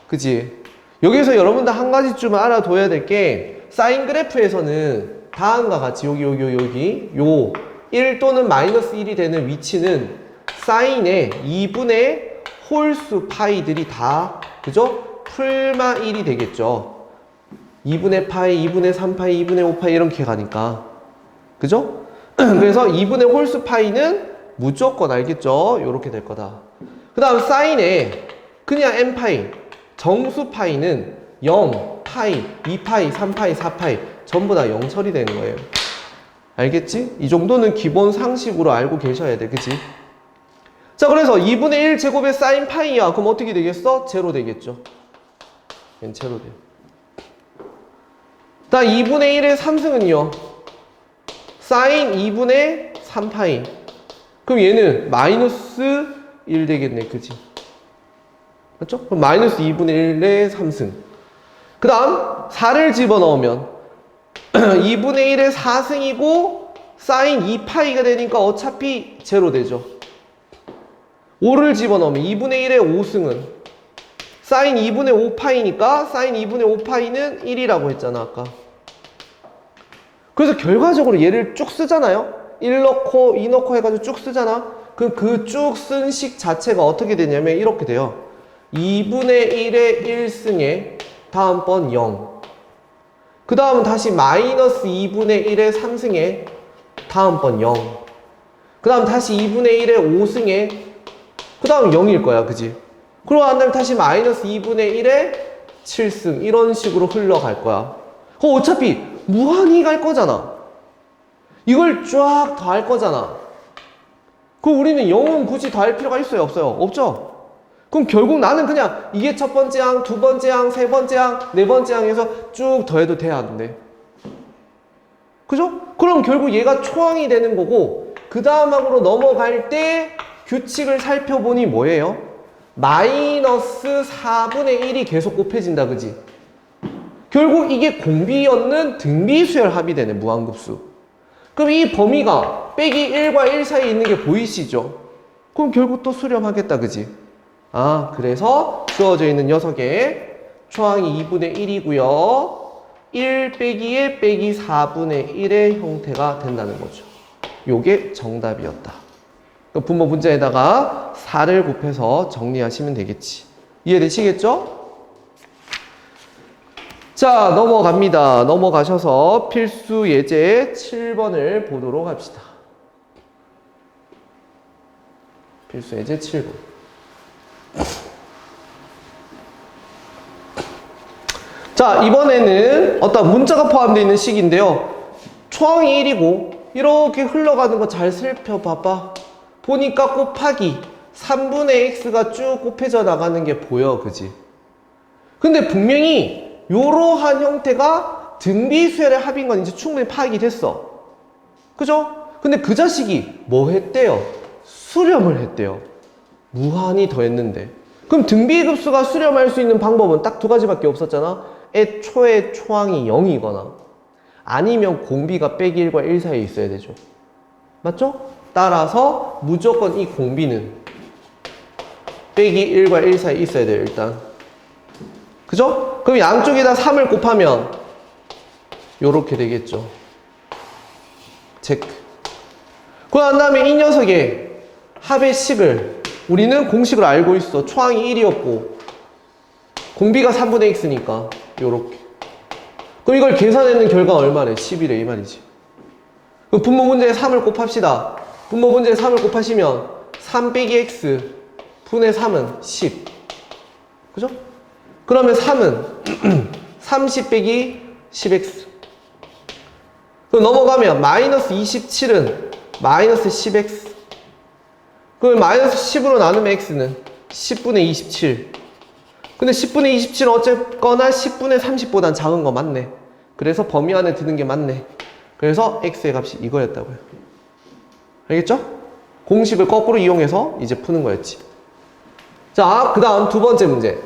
그지? 여기서 여러분들 한 가지 좀 알아둬야 될 게 사인 그래프에서는 다음과 같이 여기 요 1 또는 마이너스 1이 되는 위치는 사인의 2분의 홀수 파이들이 다 그죠? 풀마 1이 되겠죠. 2분의 파이, 2분의 3파이, 2분의 5파이 이렇게 가니까 그죠? 그래서 2분의 홀수 파이는 무조건 알겠죠? 요렇게 될 거다. 그 다음 사인에 그냥 n파이 정수 파이는 0, 파이, 2파이, 3파이, 4파이 전부 다 0 처리되는 거예요. 알겠지? 이 정도는 기본 상식으로 알고 계셔야 돼. 그치? 자, 그래서 2분의 1 제곱의 사인 파이야. 그럼 어떻게 되겠어? 제로 되겠죠. 얘는 제로 돼요. 자, 2분의 1의 3승은요. 사인 2분의 3파이. 그럼 얘는 마이너스 1 되겠네. 그치? 맞죠? 그럼 마이너스 2분의 1의 3승. 그 다음 4를 집어넣으면 2분의 1의 4승이고 사인 2파이가 되니까 어차피 제로 되죠. 5를 집어넣으면 2분의 1의 5승은 사인 2분의 5파이니까 사인 2분의 5파이는 1이라고 했잖아 아까. 그래서 결과적으로 얘를 쭉 쓰잖아요. 1 넣고 2 넣고 해가지고 쭉 쓰잖아. 그럼 그 쭉 쓴 식 자체가 어떻게 되냐면 이렇게 돼요. 2분의 1의 1승에 다음번 0. 그 다음은 다시 마이너스 2분의 1의 3승에 다음번 0. 그 다음 다시 2분의 1의 5승에 그 다음 0일 거야. 그지? 그러고 난 다음에 다시 마이너스 2분의 1의 7승 이런 식으로 흘러갈 거야. 어차피 무한히 갈 거잖아. 이걸 쫙 더할 거잖아. 그럼 우리는 0은 굳이 더할 필요가 있어요? 없어요? 없죠? 그럼 결국 나는 그냥 이게 첫 번째 항, 두 번째 항, 세 번째 항, 네 번째 항에서 쭉 더해도 돼야 안 돼? 그죠? 그럼 결국 얘가 초항이 되는 거고 그 다음 항으로 넘어갈 때 규칙을 살펴보니 뭐예요? 마이너스 4분의 1이 계속 곱해진다. 그지? 결국 이게 공비였는 등비수열 합이 되네. 무한급수. 그럼 이 범위가 빼기 1과 1 사이에 있는 게 보이시죠? 그럼 결국 또 수렴하겠다. 그지? 아, 그래서 주어져 있는 녀석의 초항이 2분의 1이고요. 1 빼기에 빼기 4분의 1의 형태가 된다는 거죠. 요게 정답이었다. 분모 분자에다가 4를 곱해서 정리하시면 되겠지. 이해되시겠죠? 자, 넘어갑니다. 넘어가셔서 필수 예제 7번을 보도록 합시다. 필수 예제 7번. 자, 이번에는 어떤 문자가 포함되어 있는 식인데요. 초항이 1이고 이렇게 흘러가는 거 잘 살펴봐봐. 보니까 곱하기 3분의 x가 쭉 곱해져 나가는 게 보여. 그지? 근데 분명히 이러한 형태가 등비수열의 합인 건 이제 충분히 파악이 됐어. 그죠? 근데 그 자식이 뭐 했대요? 수렴을 했대요. 무한히 더했는데. 그럼 등비급수가 수렴할 수 있는 방법은 딱 두 가지밖에 없었잖아. 애초에 초항이 0이거나 아니면 공비가 빼기 1과 1 사이에 있어야 되죠. 맞죠? 따라서 무조건 이 공비는 빼기 1과 1 사이에 있어야 돼요, 일단. 그죠? 그럼 양쪽에다 3을 곱하면 요렇게 되겠죠. 체크. 그런 다음에 이 녀석의 합의 식을 우리는 공식을 알고 있어. 초항이 1이었고 공비가 3분의 x니까 요렇게. 그럼 이걸 계산해낸 결과 얼마래? 10이래 이 말이지. 그럼 분모 문제에 3을 곱합시다. 분모 문제에 3을 곱하시면 3 빼기 x 분의 3은 10. 그죠? 그러면 3은 30 빼기 10x. 그럼 넘어가면 마이너스 27은 마이너스 10x. 그럼 마이너스 10으로 나누면 x는 10분의 27. 근데 10분의 27은 어쨌거나 10분의 30보단 작은 거 맞네. 그래서 범위 안에 드는 게 맞네. 그래서 x의 값이 이거였다고요. 알겠죠? 공식을 거꾸로 이용해서 이제 푸는 거였지. 자, 그 다음 두 번째 문제.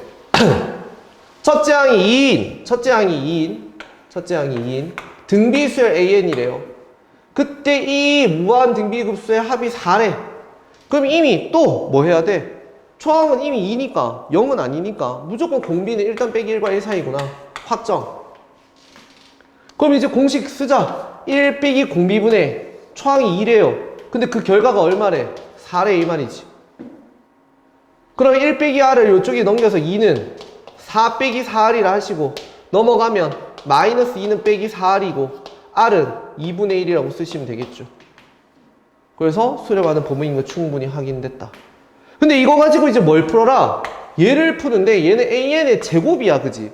첫째 항이 2인. 첫째 항이 2인. 등비수열 an이래요. 그때 이 무한 등비급수의 합이 4래. 그럼 이미 또 뭐 해야 돼? 초항은 이미 2니까 0은 아니니까 무조건 공비는 일단 빼기 1과 1 사이구나. 확정. 그럼 이제 공식 쓰자. 1 빼기 공비분의 초항이 2래요. 근데 그 결과가 얼마래? 4래 이 말이지. 그럼 1 빼기 r을 이쪽에 넘겨서 2는 4 빼기 4r이라 하시고 넘어가면 마이너스 2는 빼기 4r이고 r은 2분의 1이라고 쓰시면 되겠죠. 그래서 수렴하는 범위인 거 충분히 확인됐다. 근데 이거 가지고 이제 뭘 풀어라? 얘를 푸는데 얘는 an의 제곱이야, 그지?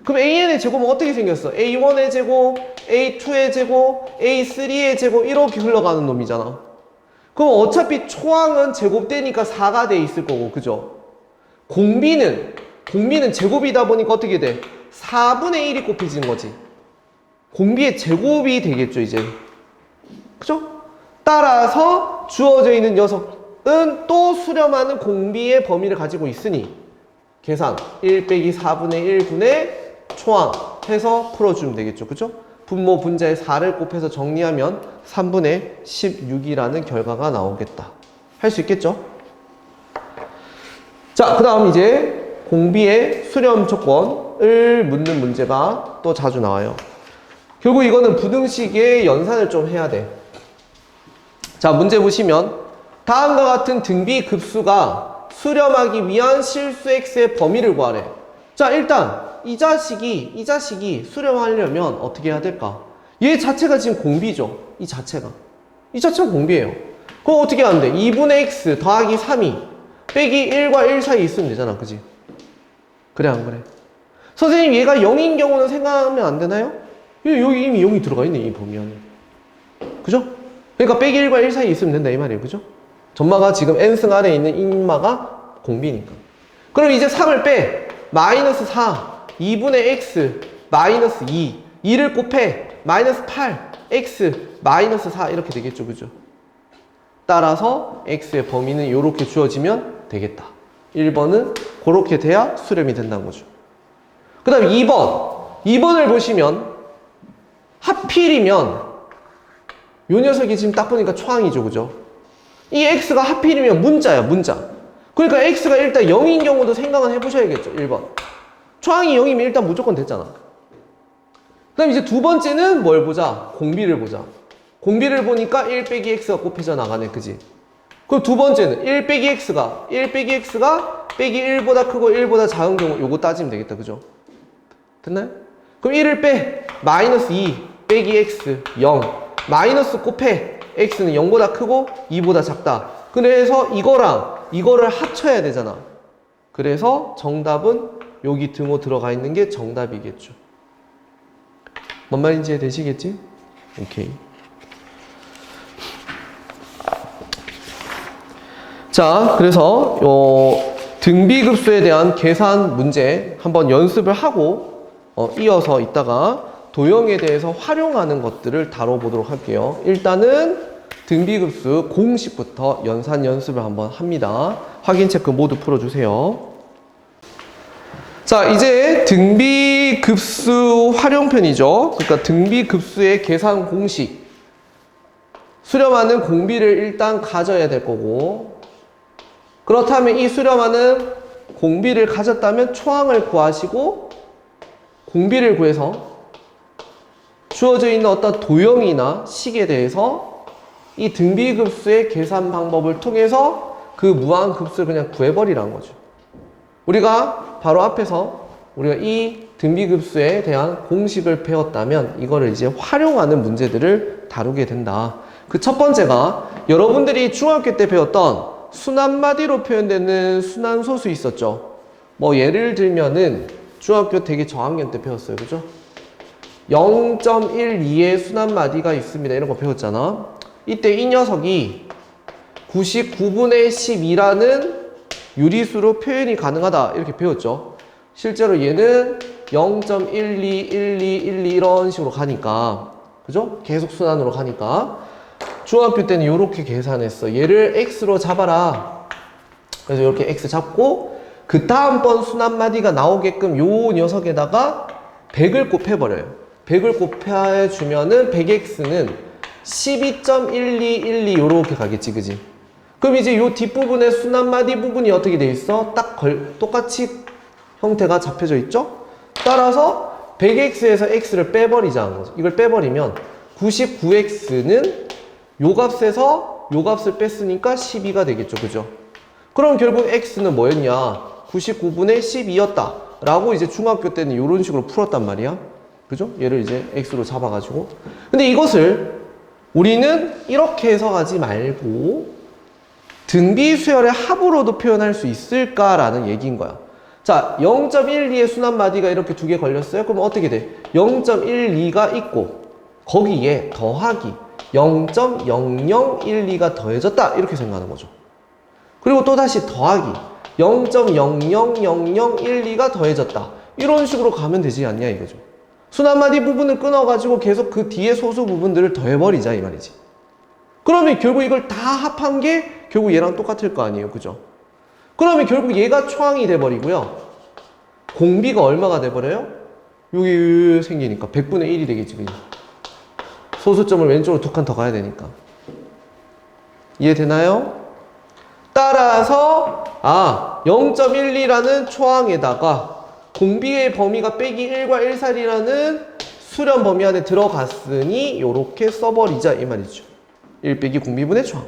그럼 an의 제곱은 어떻게 생겼어? a1의 제곱, a2의 제곱, a3의 제곱 이렇게 흘러가는 놈이잖아. 그럼 어차피 초항은 제곱되니까 4가 돼 있을 거고, 그죠? 공비는 제곱이다 보니까 어떻게 돼? 4분의 1이 곱해지는 거지. 공비의 제곱이 되겠죠, 이제. 그죠? 따라서 주어져 있는 녀석은 또 수렴하는 공비의 범위를 가지고 있으니 계산 1 빼기 4분의 1분의 초항 해서 풀어주면 되겠죠. 그죠? 분모 분자에 4를 곱해서 정리하면 3분의 16이라는 결과가 나오겠다. 할 수 있겠죠? 자, 그 다음 이제 공비의 수렴 조건을 묻는 문제가 또 자주 나와요. 결국 이거는 부등식의 연산을 좀 해야 돼. 자, 문제 보시면 다음과 같은 등비 급수가 수렴하기 위한 실수 x의 범위를 구하래. 자, 일단 이 자식이 수렴하려면 어떻게 해야 될까? 얘 자체가 지금 공비죠. 이 자체가 공비예요. 그럼 어떻게 하면 돼? 2분의 x 더하기 3이 빼기 1과 1 사이에 있으면 되잖아, 그지? 그래 안 그래? 선생님, 얘가 0인 경우는 생각하면 안 되나요? 여기 이미 0이 들어가 있네, 이 범위 안에. 그죠? 그러니까 빼기 1과 1 사이에 있으면 된다 이 말이에요. 그죠? 전마가 지금 n승 아래에 있는 인마가 공비니까. 그럼 이제 3을 빼. 마이너스 4 2분의 x 마이너스 2를 곱해 마이너스 8 x 마이너스 4 이렇게 되겠죠. 그죠? 따라서 x의 범위는 이렇게 주어지면 되겠다. 1번은 그렇게 돼야 수렴이 된다는 거죠. 그 다음 2번을 보시면 하필이면 요 녀석이 지금 딱 보니까 초항이죠. 그죠? 이 x가 하필이면 문자야, 문자. 그러니까 x가 일단 0인 경우도 생각은 해보셔야겠죠. 1번. 초항이 0이면 일단 무조건 됐잖아. 그 다음 이제 두 번째는 뭘 보자? 공비를 보자. 공비를 보니까 1 빼기 x가 곱해져 나가네. 그지? 그럼 두 번째는 1 빼기 x가 빼기 1보다 크고 1보다 작은 경우 요거 따지면 되겠다. 그죠? 됐나요? 그럼 1을 빼. 마이너스 2 빼기 x 0. 마이너스 곱해. x는 0보다 크고 2보다 작다. 그래서 이거를 합쳐야 되잖아. 그래서 정답은 여기 등호 들어가 있는 게 정답이겠죠. 뭔 말인지 되시겠지? 오케이. 자, 그래서 등비급수에 대한 계산 문제 한번 연습을 하고 이어서 이따가 도형에 대해서 활용하는 것들을 다뤄보도록 할게요. 일단은 등비급수 공식부터 연산 연습을 한번 합니다. 확인 체크 모두 풀어주세요. 자, 이제 등비급수 활용편이죠. 그러니까 등비급수의 계산 공식. 수렴하는 공비를 일단 가져야 될 거고, 그렇다면 이 수렴하는 공비를 가졌다면 초항을 구하시고 공비를 구해서 주어져 있는 어떤 도형이나 식에 대해서 이 등비급수의 계산 방법을 통해서 그 무한급수를 그냥 구해버리라는 거죠. 우리가 바로 앞에서 우리가 이 등비급수에 대한 공식을 배웠다면 이거를 이제 활용하는 문제들을 다루게 된다. 그 첫 번째가 여러분들이 중학교 때 배웠던 순한마디로 표현되는 순환소수 있었죠. 뭐 예를 들면은 중학교 되게 저학년 때 배웠어요. 그죠? 0.12의 순한마디가 있습니다. 이런 거 배웠잖아. 이때 이 녀석이 99분의 12라는 유리수로 표현이 가능하다. 이렇게 배웠죠. 실제로 얘는 0.121212 이런 식으로 가니까, 그죠? 계속 순환으로 가니까 중학교 때는 이렇게 계산했어. 얘를 x로 잡아라. 그래서 이렇게 x 잡고 그 다음번 순한마디가 나오게끔 요 녀석에다가 100을 곱해버려요. 100을 곱해주면은 100x는 12.1212 요렇게 가겠지, 그지? 그럼 이제 요 뒷부분에 순한마디 부분이 어떻게 돼 있어? 똑같이 형태가 잡혀져 있죠? 따라서 100x에서 x를 빼버리자는 거죠. 이걸 빼버리면 99x는 요 값에서 요 값을 뺐으니까 12가 되겠죠, 그죠? 그럼 결국 x는 뭐였냐? 99분의 12였다 라고 이제 중학교 때는 이런 식으로 풀었단 말이야. 그죠? 얘를 이제 x로 잡아가지고. 근데 이것을 우리는 이렇게 해석하지 말고 등비수열의 합으로도 표현할 수 있을까라는 얘기인 거야. 자, 0.12의 순한마디가 이렇게 두 개 걸렸어요. 그럼 어떻게 돼? 0.12가 있고 거기에 더하기 0.0012가 더해졌다 이렇게 생각하는 거죠. 그리고 또 다시 더하기 0.000012가 더해졌다 이런 식으로 가면 되지 않냐 이거죠. 순한마디 부분을 끊어가지고 계속 그 뒤에 소수 부분들을 더해버리자 이 말이지. 그러면 결국 이걸 다 합한 게 결국 얘랑 똑같을 거 아니에요, 그죠? 그러면 결국 얘가 초항이 돼버리고요, 공비가 얼마가 돼버려요? 여기 생기니까 100분의 1이 되겠지, 그죠? 소수점을 왼쪽으로 두 칸 더 가야 되니까. 이해되나요? 따라서 0.12라는 초항에다가 공비의 범위가 빼기 1과 1살이라는 수렴 범위 안에 들어갔으니 이렇게 써버리자 이 말이죠. 1 빼기 공비분의 초항.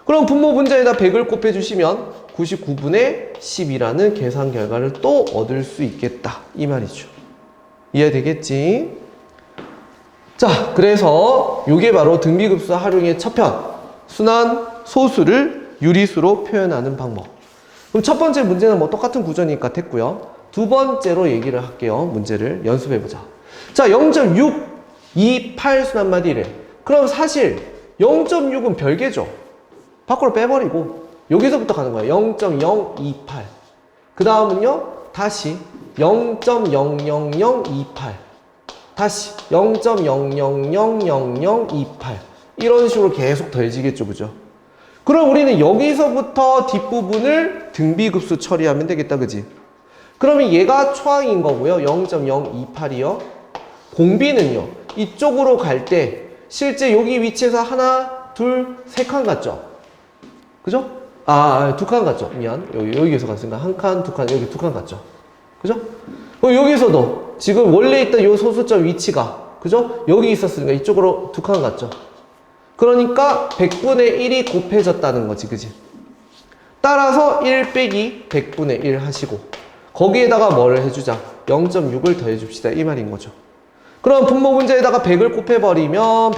그럼 분모 분자에다 100을 곱해주시면 99분의 10이라는 계산 결과를 또 얻을 수 있겠다 이 말이죠. 이해되겠지? 자, 그래서 이게 바로 등비급수 활용의 첫 편, 순환 소수를 유리수로 표현하는 방법. 그럼 첫 번째 문제는 뭐 똑같은 구조니까 됐고요. 두 번째로 얘기를 할게요. 문제를 연습해보자. 자, 0.628 순한마디래. 그럼 사실 0.6은 별개죠. 밖으로 빼버리고 여기서부터 가는 거예요. 0.028. 그 다음은요, 다시 0.00028. 다시 0.0000028 이런 식으로 계속 더해지겠죠, 그죠? 그럼 우리는 여기서부터 뒷부분을 등비급수 처리하면 되겠다, 그지? 그러면 얘가 초항인 거고요, 0.028이요. 공비는요, 이쪽으로 갈 때 실제 여기 위치에서 하나, 둘, 세 칸 갔죠? 그죠? 두 칸 갔죠? 미안. 여기에서 갔으니까 한 칸, 두 칸, 여기 두 칸 갔죠? 그죠? 여기서도 지금 원래 있던 요 소수점 위치가, 그죠? 여기 있었으니까 이쪽으로 두 칸 갔죠? 그러니까 100분의 1이 곱해졌다는 거지, 그지? 따라서 1 빼기 100분의 1 하시고 거기에다가 뭐를 해주자? 0.6을 더해줍시다 이 말인 거죠. 그럼 분모 문제에다가 100을 곱해버리면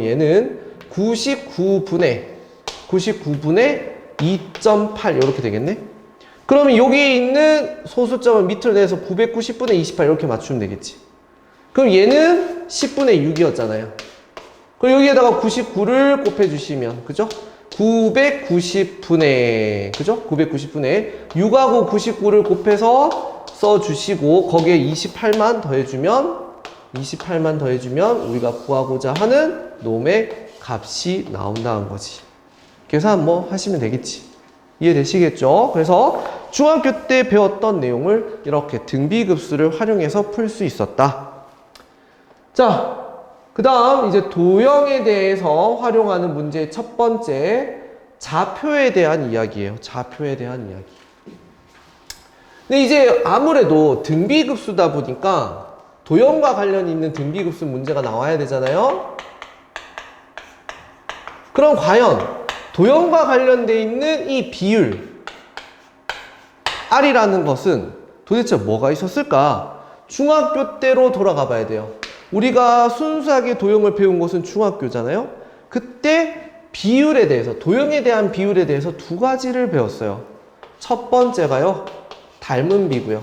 얘는 99분의 2.8 이렇게 되겠네? 그러면 여기에 있는 소수점을 밑으로 내서 990분의 28 이렇게 맞추면 되겠지. 그럼 얘는 10분의 6이었잖아요. 그럼 여기에다가 99를 곱해주시면, 그죠? 990분의, 그죠? 990분의 6하고 99를 곱해서 써주시고 거기에 28만 더해주면 우리가 구하고자 하는 놈의 값이 나온다는 거지. 계산 뭐 하시면 되겠지. 이해되시겠죠? 그래서 중학교 때 배웠던 내용을 이렇게 등비급수를 활용해서 풀 수 있었다. 자, 그 다음 이제 도형에 대해서 활용하는 문제의 첫 번째, 좌표에 대한 이야기예요. 좌표에 대한 이야기. 근데 이제 아무래도 등비급수다 보니까 도형과 관련 있는 등비급수 문제가 나와야 되잖아요. 그럼 과연 도형과 관련돼 있는 이 비율 R이라는 것은 도대체 뭐가 있었을까? 중학교 때로 돌아가 봐야 돼요. 우리가 순수하게 도형을 배운 것은 중학교잖아요. 그때 비율에 대해서, 도형에 대한 비율에 대해서 두 가지를 배웠어요. 첫 번째가요, 닮은 비고요.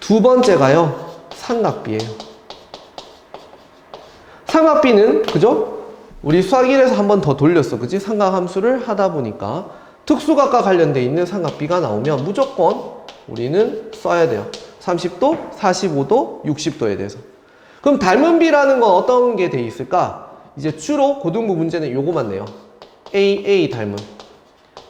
두 번째가요, 삼각비예요. 삼각비는 그죠? 우리 수학 1에서 한 번 더 돌렸어. 그지? 삼각함수를 하다 보니까 특수각과 관련돼 있는 삼각비가 나오면 무조건 우리는 써야 돼요. 30도, 45도, 60도에 대해서. 그럼 닮은 비라는 건 어떤 게 돼 있을까? 이제 주로 고등부 문제는 요거만 내요. AA 닮은.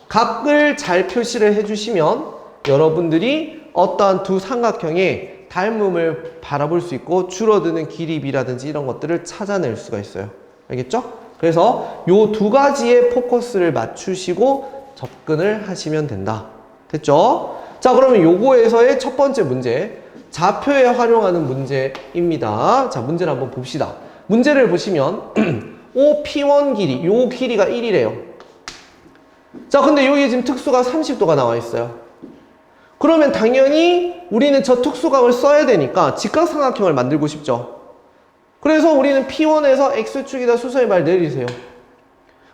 각을 잘 표시를 해주시면 여러분들이 어떠한 두 삼각형의 닮음을 바라볼 수 있고 줄어드는 길이비라든지 이런 것들을 찾아낼 수가 있어요. 알겠죠? 그래서 요 두 가지의 포커스를 맞추시고 접근을 하시면 된다. 됐죠? 자, 그러면 요거에서의 첫 번째 문제, 좌표에 활용하는 문제입니다. 자, 문제를 한번 봅시다. 문제를 보시면 OP1 길이, 요 길이가 1이래요. 자, 근데 여기 지금 특수가 30도가 나와 있어요. 그러면 당연히 우리는 저 특수각을 써야 되니까 직각삼각형을 만들고 싶죠. 그래서 우리는 P1에서 X축에다 수선의 발 내리세요.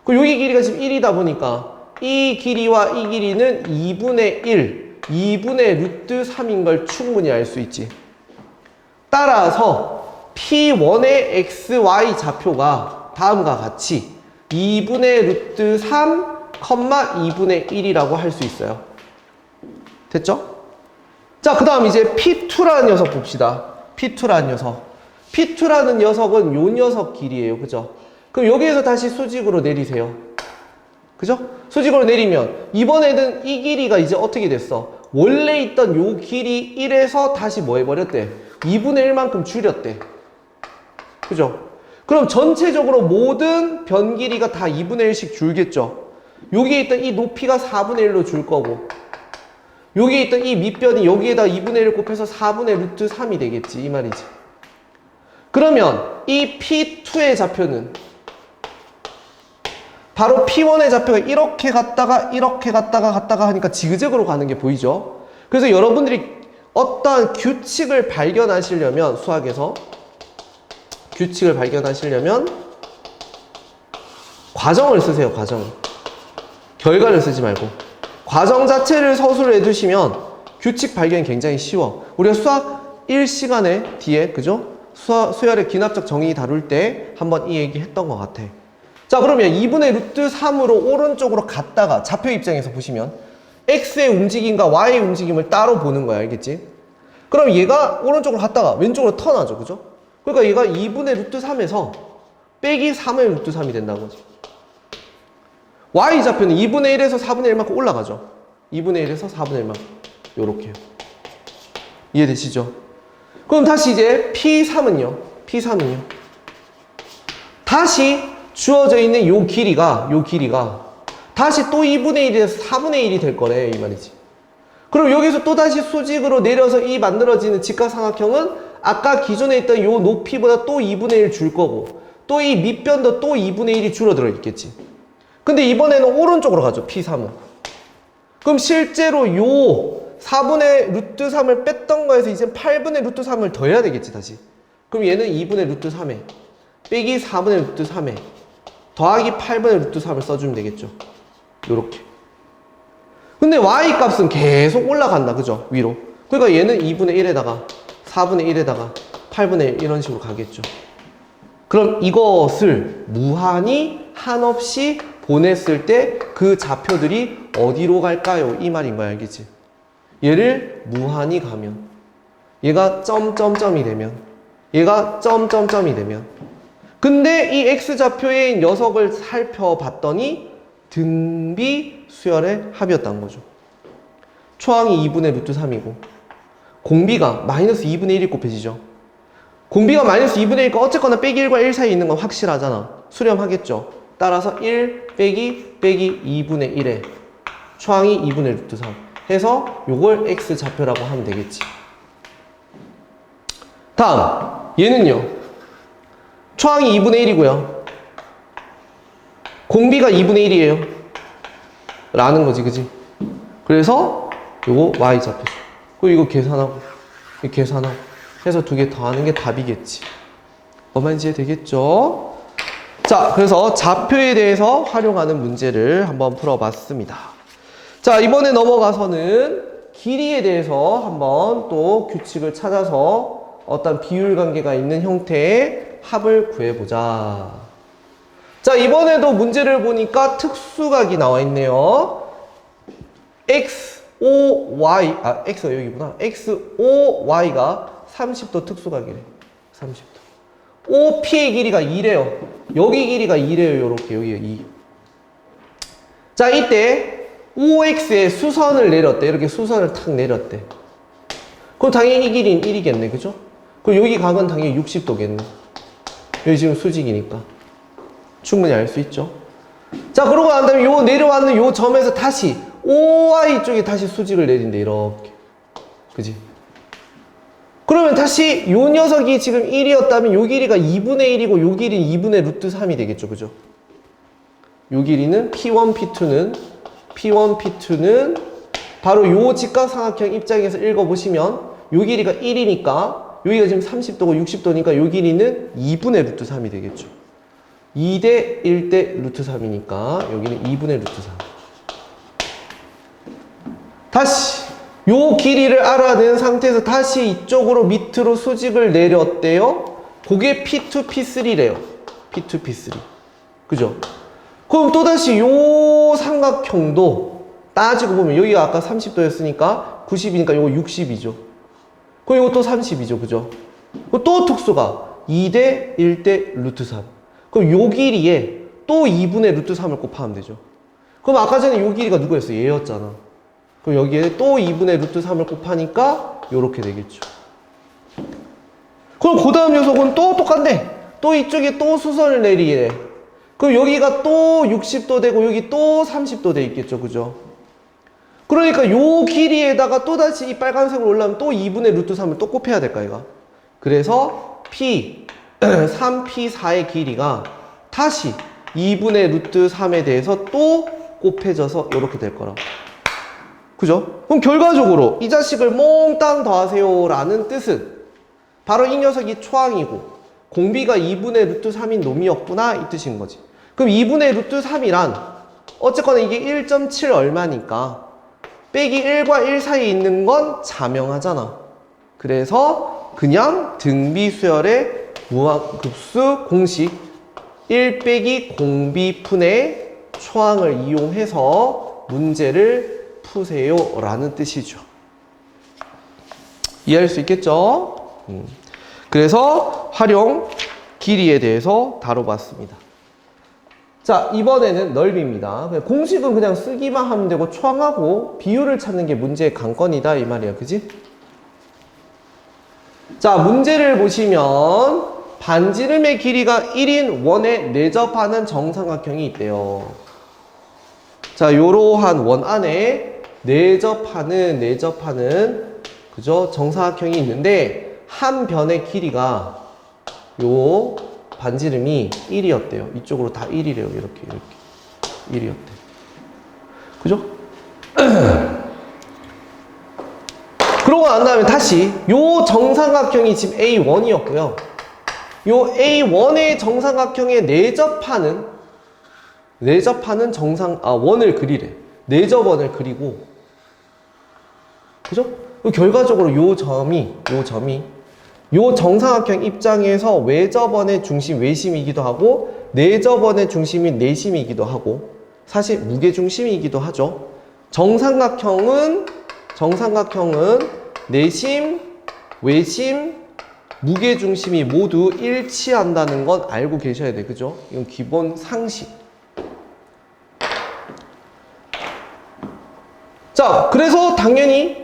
그리고 여기 길이가 지금 1이다 보니까 이 길이와 이 길이는 2분의 1, 2분의 루트 3인 걸 충분히 알 수 있지. 따라서 P1의 XY 좌표가 다음과 같이 2분의 루트 3, 2분의 1이라고 할 수 있어요. 됐죠? 자, 그 다음 이제 P2라는 녀석 봅시다. P2라는 녀석. P2라는 녀석은 요 녀석 길이에요. 그죠? 그럼 여기에서 다시 수직으로 내리세요. 그죠? 수직으로 내리면 이번에는 이 길이가 이제 어떻게 됐어? 원래 있던 요 길이 1에서 다시 뭐 해버렸대? 2분의 1만큼 줄였대. 그죠? 그럼 전체적으로 모든 변 길이가 다 2분의 1씩 줄겠죠? 여기에 있던 이 높이가 4분의 1로 줄 거고 여기에 있던 이 밑변이 여기에다 2분의 1을 곱해서 4분의 루트 3이 되겠지. 이 말이지. 그러면 이 P2의 좌표는 바로 P1의 좌표가 이렇게 갔다가 이렇게 갔다가 하니까 지그재그로 가는 게 보이죠? 그래서 여러분들이 어떠한 규칙을 발견하시려면 수학에서 규칙을 발견하시려면 과정을 쓰세요. 과정을. 결과를 쓰지 말고 과정 자체를 서술을 해두시면 규칙 발견이 굉장히 쉬워. 우리가 수학 1시간에 뒤에 그죠? 수열의 기납적 정의 다룰 때 한번 이 얘기 했던 것 같아. 자, 그러면 2분의 루트 3으로 오른쪽으로 갔다가 좌표 입장에서 보시면 X의 움직임과 Y의 움직임을 따로 보는 거야. 알겠지? 그럼 얘가 오른쪽으로 갔다가 왼쪽으로 턴하죠. 그죠? 그러니까 얘가 2분의 루트 3에서 빼기 3의 루트 3이 된다는 거지. Y 좌표는 2분의 1에서 4분의 1만큼 올라가죠. 2분의 1에서 4분의 1만큼. 요렇게요. 이해되시죠? 그럼 다시 이제 P3은요. P3은요. 다시 주어져 있는 요 길이가 다시 또 2분의 1에서 4분의 1이 될 거래. 이 말이지. 그럼 여기서 또 다시 수직으로 내려서 이 만들어지는 직각삼각형은 아까 기존에 있던 요 높이보다 또 2분의 1 줄 거고 또 이 밑변도 또 2분의 1이 줄어들어 있겠지. 근데 이번에는 오른쪽으로 가죠. P3은. 그럼 실제로 요 4분의 루트 3을 뺐던 거에서 이제 8분의 루트 3을 더해야 되겠지. 다시. 그럼 얘는 2분의 루트 3에 빼기 4분의 루트 3에 더하기 8분의 루트 3을 써주면 되겠죠. 요렇게. 근데 y 값은 계속 올라간다. 그죠? 위로. 그러니까 얘는 2분의 1에다가 4분의 1에다가 8분의 1 이런 식으로 가겠죠. 그럼 이것을 무한히 한없이 보냈을 때 그 좌표들이 어디로 갈까요? 이 말인 거야. 알겠지? 얘를 무한히 가면 얘가 점점점이 되면 얘가 점점점이 되면 근데 이 X좌표의 녀석을 살펴봤더니 등비 수열의 합이었다는 거죠. 초항이 2분의 루트 3이고 공비가 마이너스 2분의 1이 곱해지죠. 공비가 마이너스 2분의 1이니까 어쨌거나 빼기 1과 1 사이에 있는 건 확실하잖아. 수렴하겠죠. 따라서 1 빼기 2분의 1에 초항이 2분의 루트 3 해서 요걸 X좌표라고 하면 되겠지. 다음 얘는요. 초항이 2분의 1이고요. 공비가 2분의 1이에요. 라는 거지, 그지? 그래서 요거 Y좌표죠. 그리고 이거 계산하고, 이거 계산하고 해서 두 개 더하는 게 답이겠지. 뭐만 이해 되겠죠? 자, 그래서 좌표에 대해서 활용하는 문제를 한번 풀어봤습니다. 자, 이번에 넘어가서는 길이에 대해서 한번 또 규칙을 찾아서 어떤 비율 관계가 있는 형태의 합을 구해보자. 자, 이번에도 문제를 보니까 특수각이 나와 있네요. X, O, Y, X가 여기구나. X, O, Y가 30도 특수각이래. 30도. OP의 길이가 2래요. 여기 길이가 2래요. 요렇게, 여기가 2. 자, 이때 OX에 수선을 내렸대. 이렇게 수선을 탁 내렸대. 그럼 당연히 이 길이는 1이겠네. 그죠? 그럼 여기 각은 당연히 60도겠네. 여기 지금 수직이니까. 충분히 알 수 있죠. 자, 그러고 난 다음에 요 내려왔는 요 점에서 다시 OY 쪽에 다시 수직을 내린대. 이렇게. 그지? 그러면 다시 요 녀석이 지금 1이었다면 요 길이가 2분의 1이고 요 길이는 2분의 루트 3이 되겠죠. 그죠? 요 길이는 P1, P2는 바로 요 직각삼각형 입장에서 읽어보시면 요 길이가 1이니까 여기가 지금 30도고 60도니까 요 길이는 2분의 루트 3이 되겠죠. 2대 1대 루트 3이니까 여기는 2분의 루트 3. 다시 요 길이를 알아낸 상태에서 다시 이쪽으로 밑으로 수직을 내렸대요. 그게 P2, P3래요. P2, P3. 그죠? 그럼 또다시 요 삼각형도 따지고 보면 여기가 아까 30도였으니까 90이니까 요거 60이죠. 그럼 이거 또 30이죠. 그죠? 또 특수가 2대 1대 루트 3. 그럼 요 길이에 또 2분의 루트 3을 곱하면 되죠. 그럼 아까 전에 요 길이가 누구였어? 얘였잖아. 그럼 여기에 또 2분의 루트 3을 곱하니까 요렇게 되겠죠. 그럼 그 다음 녀석은 또 똑같네. 또 이쪽에 또 수선을 내리래. 그럼 여기가 또 60도 되고 여기 또 30도 돼 있겠죠. 그죠? 그러니까 요 길이에다가 또다시 이 빨간색으로 올라오면 또 2분의 루트 3을 또 곱해야 될까 이거? 그래서 P 3P4의 길이가 다시 2분의 루트 3에 대해서 또 곱해져서 이렇게 될 거라고. 그죠? 그럼 결과적으로 이 자식을 몽땅 더하세요 라는 뜻은 바로 이 녀석이 초항이고 공비가 2분의 루트 3인 놈이었구나 이 뜻인 거지. 그럼 2분의 루트 3이란 어쨌거나 이게 1.7 얼마니까 빼기 1과 1 사이에 있는 건 자명하잖아. 그래서 그냥 등비수열의 무한급수 공식 1 빼기 공비분의 초항을 이용해서 문제를 푸세요 라는 뜻이죠. 이해할 수 있겠죠? 그래서 활용 길이에 대해서 다뤄봤습니다. 자, 이번에는 넓이입니다. 공식은 그냥 쓰기만 하면 되고 초항하고 비율을 찾는 게 문제의 관건이다 이 말이야. 그지? 자, 문제를 보시면 반지름의 길이가 1인 원에 내접하는 정삼각형이 있대요. 자, 요러한 원 안에 내접하는 그죠? 정사각형이 있는데 한 변의 길이가 요 반지름이 1이었대요. 이쪽으로 다 1이래요. 이렇게 1이었대. 그죠? 그러고 난 다음에 다시 요 정삼각형이 지금 A1이었고요. 요 A1의 정삼각형에 내접하는 원을 그리래. 내접원을 그리고, 그죠? 결과적으로 요 점이 요 정삼각형 입장에서 외접원의 중심 외심이기도 하고 내접원의 중심이 내심이기도 하고 사실 무게중심이기도 하죠. 정삼각형은 내심, 외심, 무게중심이 모두 일치한다는 건 알고 계셔야 돼. 그죠? 이건 기본 상식. 자, 그래서 당연히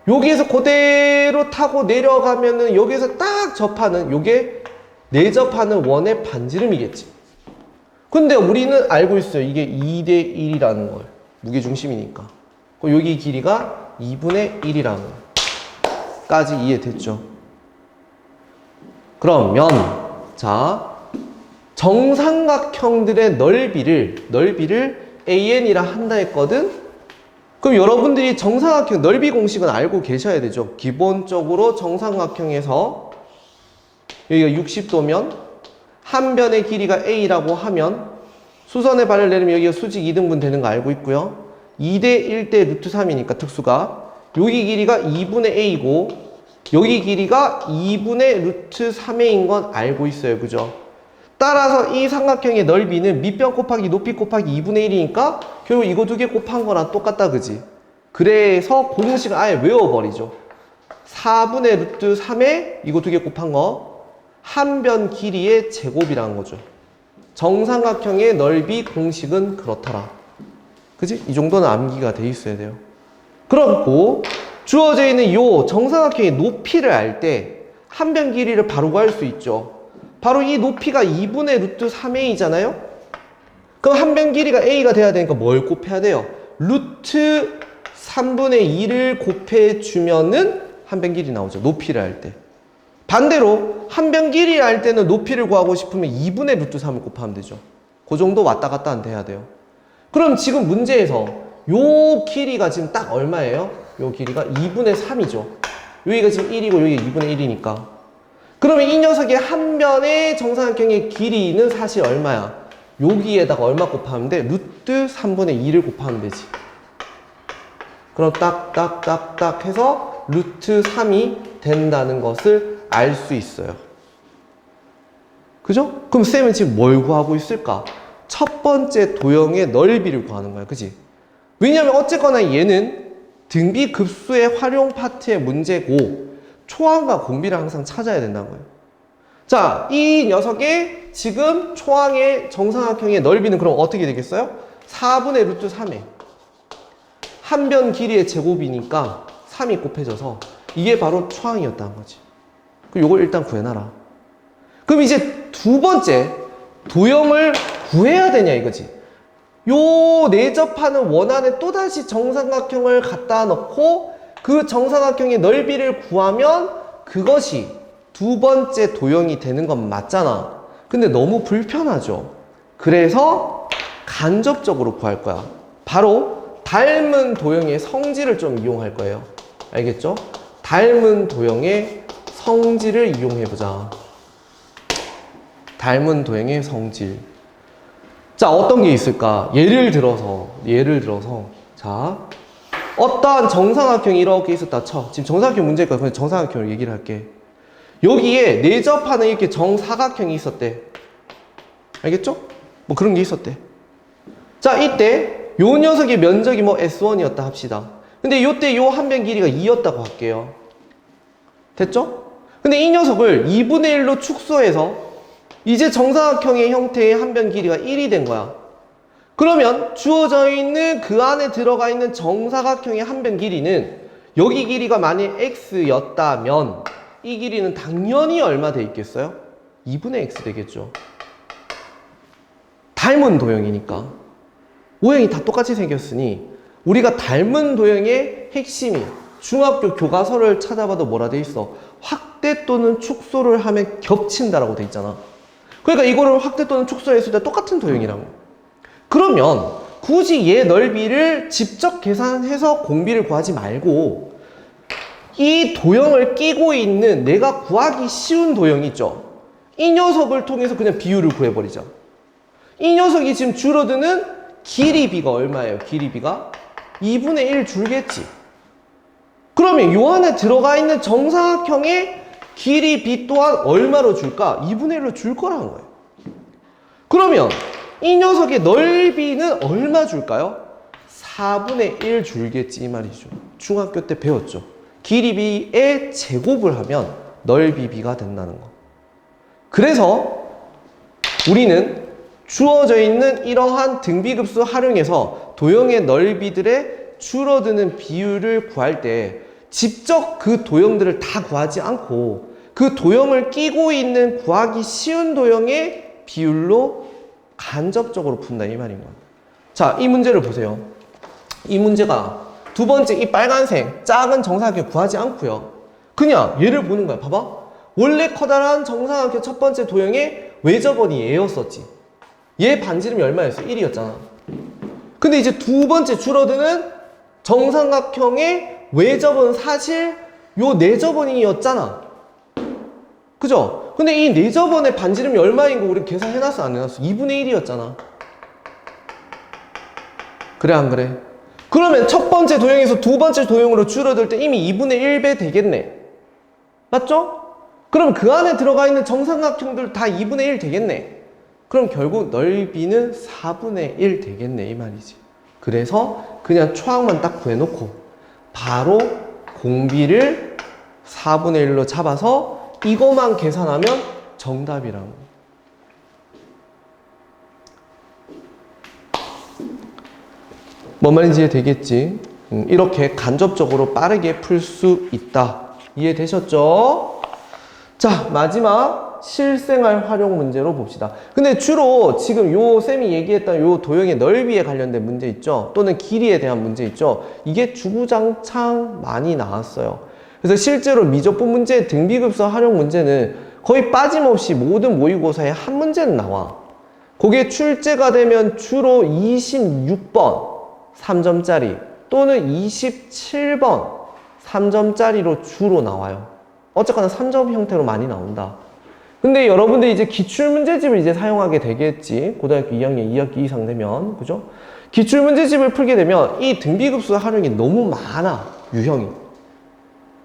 여기에서 그대로 타고 내려가면은 여기에서 딱 접하는 요게 내접하는 원의 반지름이겠지. 근데 우리는 알고 있어요. 이게 2대 1이라는 걸. 무게중심이니까. 그럼 여기 길이가 2분의 1이라는 까지 이해됐죠? 그러면 자, 정삼각형들의 넓이를 AN이라 한다 했거든? 그럼 여러분들이 정삼각형 넓이 공식은 알고 계셔야 되죠. 기본적으로 정삼각형에서 여기가 60도면 한 변의 길이가 A라고 하면 수선의 발을 내리면 여기가 수직 2등분 되는 거 알고 있고요. 2대 1대 루트 3이니까 특수가 여기 길이가 2분의 A고 여기 길이가 2분의 루트 3A인 건 알고 있어요. 그죠? 따라서 이 삼각형의 넓이는 밑변 곱하기 높이 곱하기 2분의 1이니까 결국 이거 두 개 곱한 거랑 똑같다. 그지? 그래서 공식을 아예 외워버리죠. 4분의 루트 3에 이거 두 개 곱한 거 한 변 길이의 제곱이라는 거죠. 정삼각형의 넓이 공식은 그렇더라. 그지? 이 정도는 암기가 돼 있어야 돼요. 그렇고 주어져 있는 요 정삼각형의 높이를 알 때 한 변 길이를 바로 구할 수 있죠. 바로 이 높이가 2분의 루트 3a잖아요? 그럼 한 변 길이가 a가 돼야 되니까 뭘 곱해야 돼요? 루트 3분의 2를 곱해주면은 한 변 길이 나오죠. 높이를 할 때. 반대로 한 변 길이를 할 때는 높이를 구하고 싶으면 2분의 루트 3을 곱하면 되죠. 그 정도 왔다 갔다 안 돼야 돼요. 그럼 지금 문제에서 요 길이가 지금 딱 얼마예요? 요 길이가 2분의 3이죠. 여기가 지금 1이고 여기가 2분의 1이니까. 그러면 이 녀석의 한 변의 정삼각형의 길이는 사실 얼마야? 여기에다가 얼마 곱하면 돼? 루트 3분의 2를 곱하면 되지. 그럼 딱 해서 루트 3이 된다는 것을 알 수 있어요. 그죠? 그럼 쌤은 지금 뭘 구하고 있을까? 첫 번째 도형의 넓이를 구하는 거야. 그지? 왜냐면 어쨌거나 얘는 등비급수의 활용 파트의 문제고 초항과 공비를 항상 찾아야 된다는 거예요. 자, 이 녀석의 지금 초항의 정삼각형의 넓이는 그럼 어떻게 되겠어요? 4분의 루트 3에 한 변 길이의 제곱이니까 3이 곱해져서 이게 바로 초항이었다는 거지. 그럼 이걸 일단 구해놔라. 그럼 이제 두 번째 도형을 구해야 되냐 이거지. 요 내접하는 원 안에 또다시 정삼각형을 갖다 넣고 그 정삼각형의 넓이를 구하면 그것이 두 번째 도형이 되는 건 맞잖아. 근데 너무 불편하죠. 그래서 간접적으로 구할 거야. 바로 닮은 도형의 성질을 좀 이용할 거예요. 알겠죠? 닮은 도형의 성질을 이용해보자. 닮은 도형의 성질. 자, 어떤 게 있을까? 예를 들어서 자, 어떠한 정삼각형이 이렇게 있었다 쳐. 지금 정삼각형 문제일 거야. 그냥 정삼각형을 얘기를 할게. 여기에 내접하는 이렇게 정사각형이 있었대. 알겠죠? 뭐 그런 게 있었대. 자, 이때 요 녀석의 면적이 뭐 S1이었다 합시다. 근데 요때 요 한 변 길이가 2였다고 할게요. 됐죠? 근데 이 녀석을 2분의 1로 축소해서 이제 정사각형의 형태의 한 변 길이가 1이 된 거야. 그러면 주어져 있는 그 안에 들어가 있는 정사각형의 한 변 길이는 여기 길이가 만약 x였다면 이 길이는 당연히 얼마 돼 있겠어요? 2분의 x 되겠죠. 닮은 도형이니까. 모양이 다 똑같이 생겼으니 우리가 닮은 도형의 핵심이 중학교 교과서를 찾아봐도 뭐라 돼 있어? 확대 또는 축소를 하면 겹친다라고 돼 있잖아. 그러니까 이거를 확대 또는 축소했을 때 똑같은 도형이라고. 그러면 굳이 얘 넓이를 직접 계산해서 공비를 구하지 말고 이 도형을 끼고 있는 내가 구하기 쉬운 도형이 있죠. 이 녀석을 통해서 그냥 비율을 구해버리자. 이 녀석이 지금 줄어드는 길이 비가 얼마예요? 길이 비가 2분의 1 줄겠지. 그러면 요 안에 들어가 있는 정사각형의 길이 b 또한 얼마로 줄까? 2분의 1로 줄 거라는 거예요. 그러면 이 녀석의 넓이는 얼마 줄까요? 4분의 1 줄겠지 이 말이죠. 중학교 때 배웠죠. 길이 b의 제곱을 하면 넓이 B가 된다는 거. 그래서 우리는 주어져 있는 이러한 등비급수 활용해서 도형의 넓이들의 줄어드는 비율을 구할 때 직접 그 도형들을 다 구하지 않고 그 도형을 끼고 있는 구하기 쉬운 도형의 비율로 간접적으로 푼다 이 말인 거야. 자, 이 문제를 보세요. 이 문제가 두 번째 이 빨간색 작은 정사각형 구하지 않고요. 그냥 얘를 보는 거야. 봐봐. 원래 커다란 정사각형 첫 번째 도형의 외접원이 얘였었지. 얘 반지름이 얼마였어? 1이었잖아. 근데 이제 두 번째 줄어드는 정삼각형의 외접은 사실 요 내접원이었잖아. 그죠? 근데 이 내접원의 반지름이 얼마인 거 우리 계산해놨어? 안 해놨어? 2분의 1이었잖아. 그래 안 그래? 그러면 첫 번째 도형에서 두 번째 도형으로 줄어들 때 이미 2분의 1배 되겠네. 맞죠? 그럼 그 안에 들어가 있는 정삼각형들 다 2분의 1 되겠네. 그럼 결국 넓이는 4분의 1 되겠네 이 말이지. 그래서 그냥 초항만 딱 구해놓고 바로 공비를 4분의 1로 잡아서 이것만 계산하면 정답이라는 거야. 뭔 말인지 이해되겠지? 이렇게 간접적으로 빠르게 풀 수 있다. 이해되셨죠? 자, 마지막 실생활 활용 문제로 봅시다. 근데 주로 지금 요 쌤이 얘기했던 요 도형의 넓이에 관련된 문제 있죠? 또는 길이에 대한 문제 있죠? 이게 주구장창 많이 나왔어요. 그래서 실제로 미적분 문제, 등비급수 활용 문제는 거의 빠짐없이 모든 모의고사에 한 문제는 나와. 그게 출제가 되면 주로 26번 3점짜리 또는 27번 3점짜리로 주로 나와요. 어쨌거나 3점 형태로 많이 나온다. 근데 여러분들이 이제 기출문제집을 이제 사용하게 되겠지. 고등학교 2학년 2학기 이상 되면. 그죠? 기출문제집을 풀게 되면 이 등비급수 활용이 너무 많아. 유형이.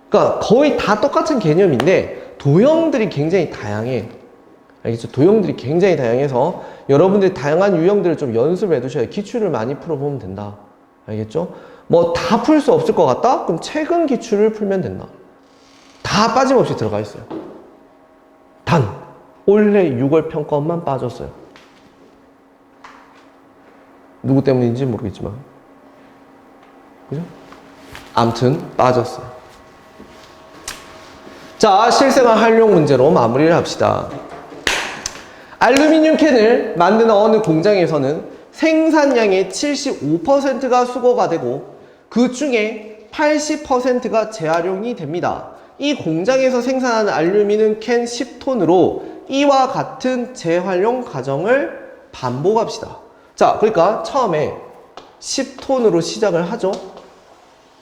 그러니까 거의 다 똑같은 개념인데 도형들이 굉장히 다양해. 알겠죠? 도형들이 굉장히 다양해서 여러분들이 다양한 유형들을 좀 연습을 해두셔야 기출을 많이 풀어보면 된다. 알겠죠? 뭐 다 풀 수 없을 것 같다? 그럼 최근 기출을 풀면 된다. 다 빠짐없이 들어가 있어요. 단 올해 6월 평가원만 빠졌어요. 누구 때문인지 모르겠지만 그죠? 아무튼 빠졌어요. 자, 실생활 활용 문제로 마무리를 합시다. 알루미늄 캔을 만드는 어느 공장에서는 생산량의 75%가 수거가 되고 그 중에 80%가 재활용이 됩니다. 이 공장에서 생산하는 알루미늄 캔 10톤으로 이와 같은 재활용 과정을 반복합시다. 자, 그러니까 처음에 10톤으로 시작을 하죠.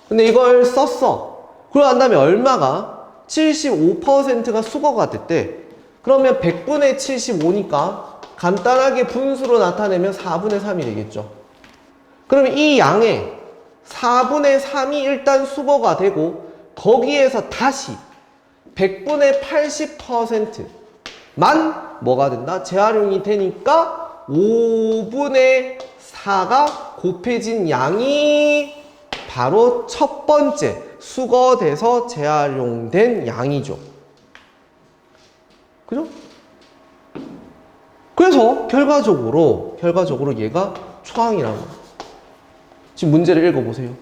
근데 이걸 썼어. 그러고 난 다음에 얼마가 75%가 수거가 됐대. 그러면 100분의 75니까 간단하게 분수로 나타내면 4분의 3이 되겠죠. 그러면 이 양의 4분의 3이 일단 수거가 되고 거기에서 다시 100분의 80%만 뭐가 된다? 재활용이 되니까 5분의 4가 곱해진 양이 바로 첫 번째 수거돼서 재활용된 양이죠. 그죠? 그래서 결과적으로 얘가 초항이라는 거예요. 지금 문제를 읽어보세요.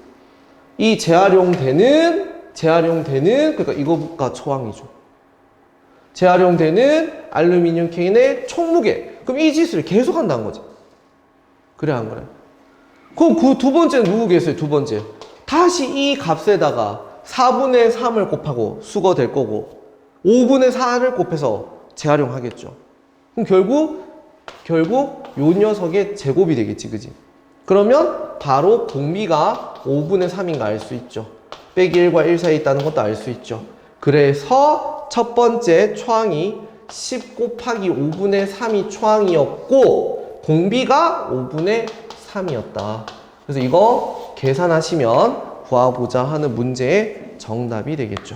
이 재활용되는 그러니까 이거가 초항이죠. 재활용되는 알루미늄 캔의 총무게. 그럼 이 짓을 계속 한다는 거지. 그래 안 그래? 그럼 그 두 번째는 누구겠어요? 두 번째. 다시 이 값에다가 4분의 3을 곱하고 수거될 거고 5분의 4를 곱해서 재활용하겠죠. 그럼 결국 요 녀석의 제곱이 되겠지, 그지? 그러면 바로 공비가 5분의 3인가 알 수 있죠. 빼기 1과 1 사이에 있다는 것도 알 수 있죠. 그래서 첫 번째 초항이 10 곱하기 5분의 3이 초항이었고 공비가 5분의 3이었다. 그래서 이거 계산하시면 구하고자 하는 문제의 정답이 되겠죠.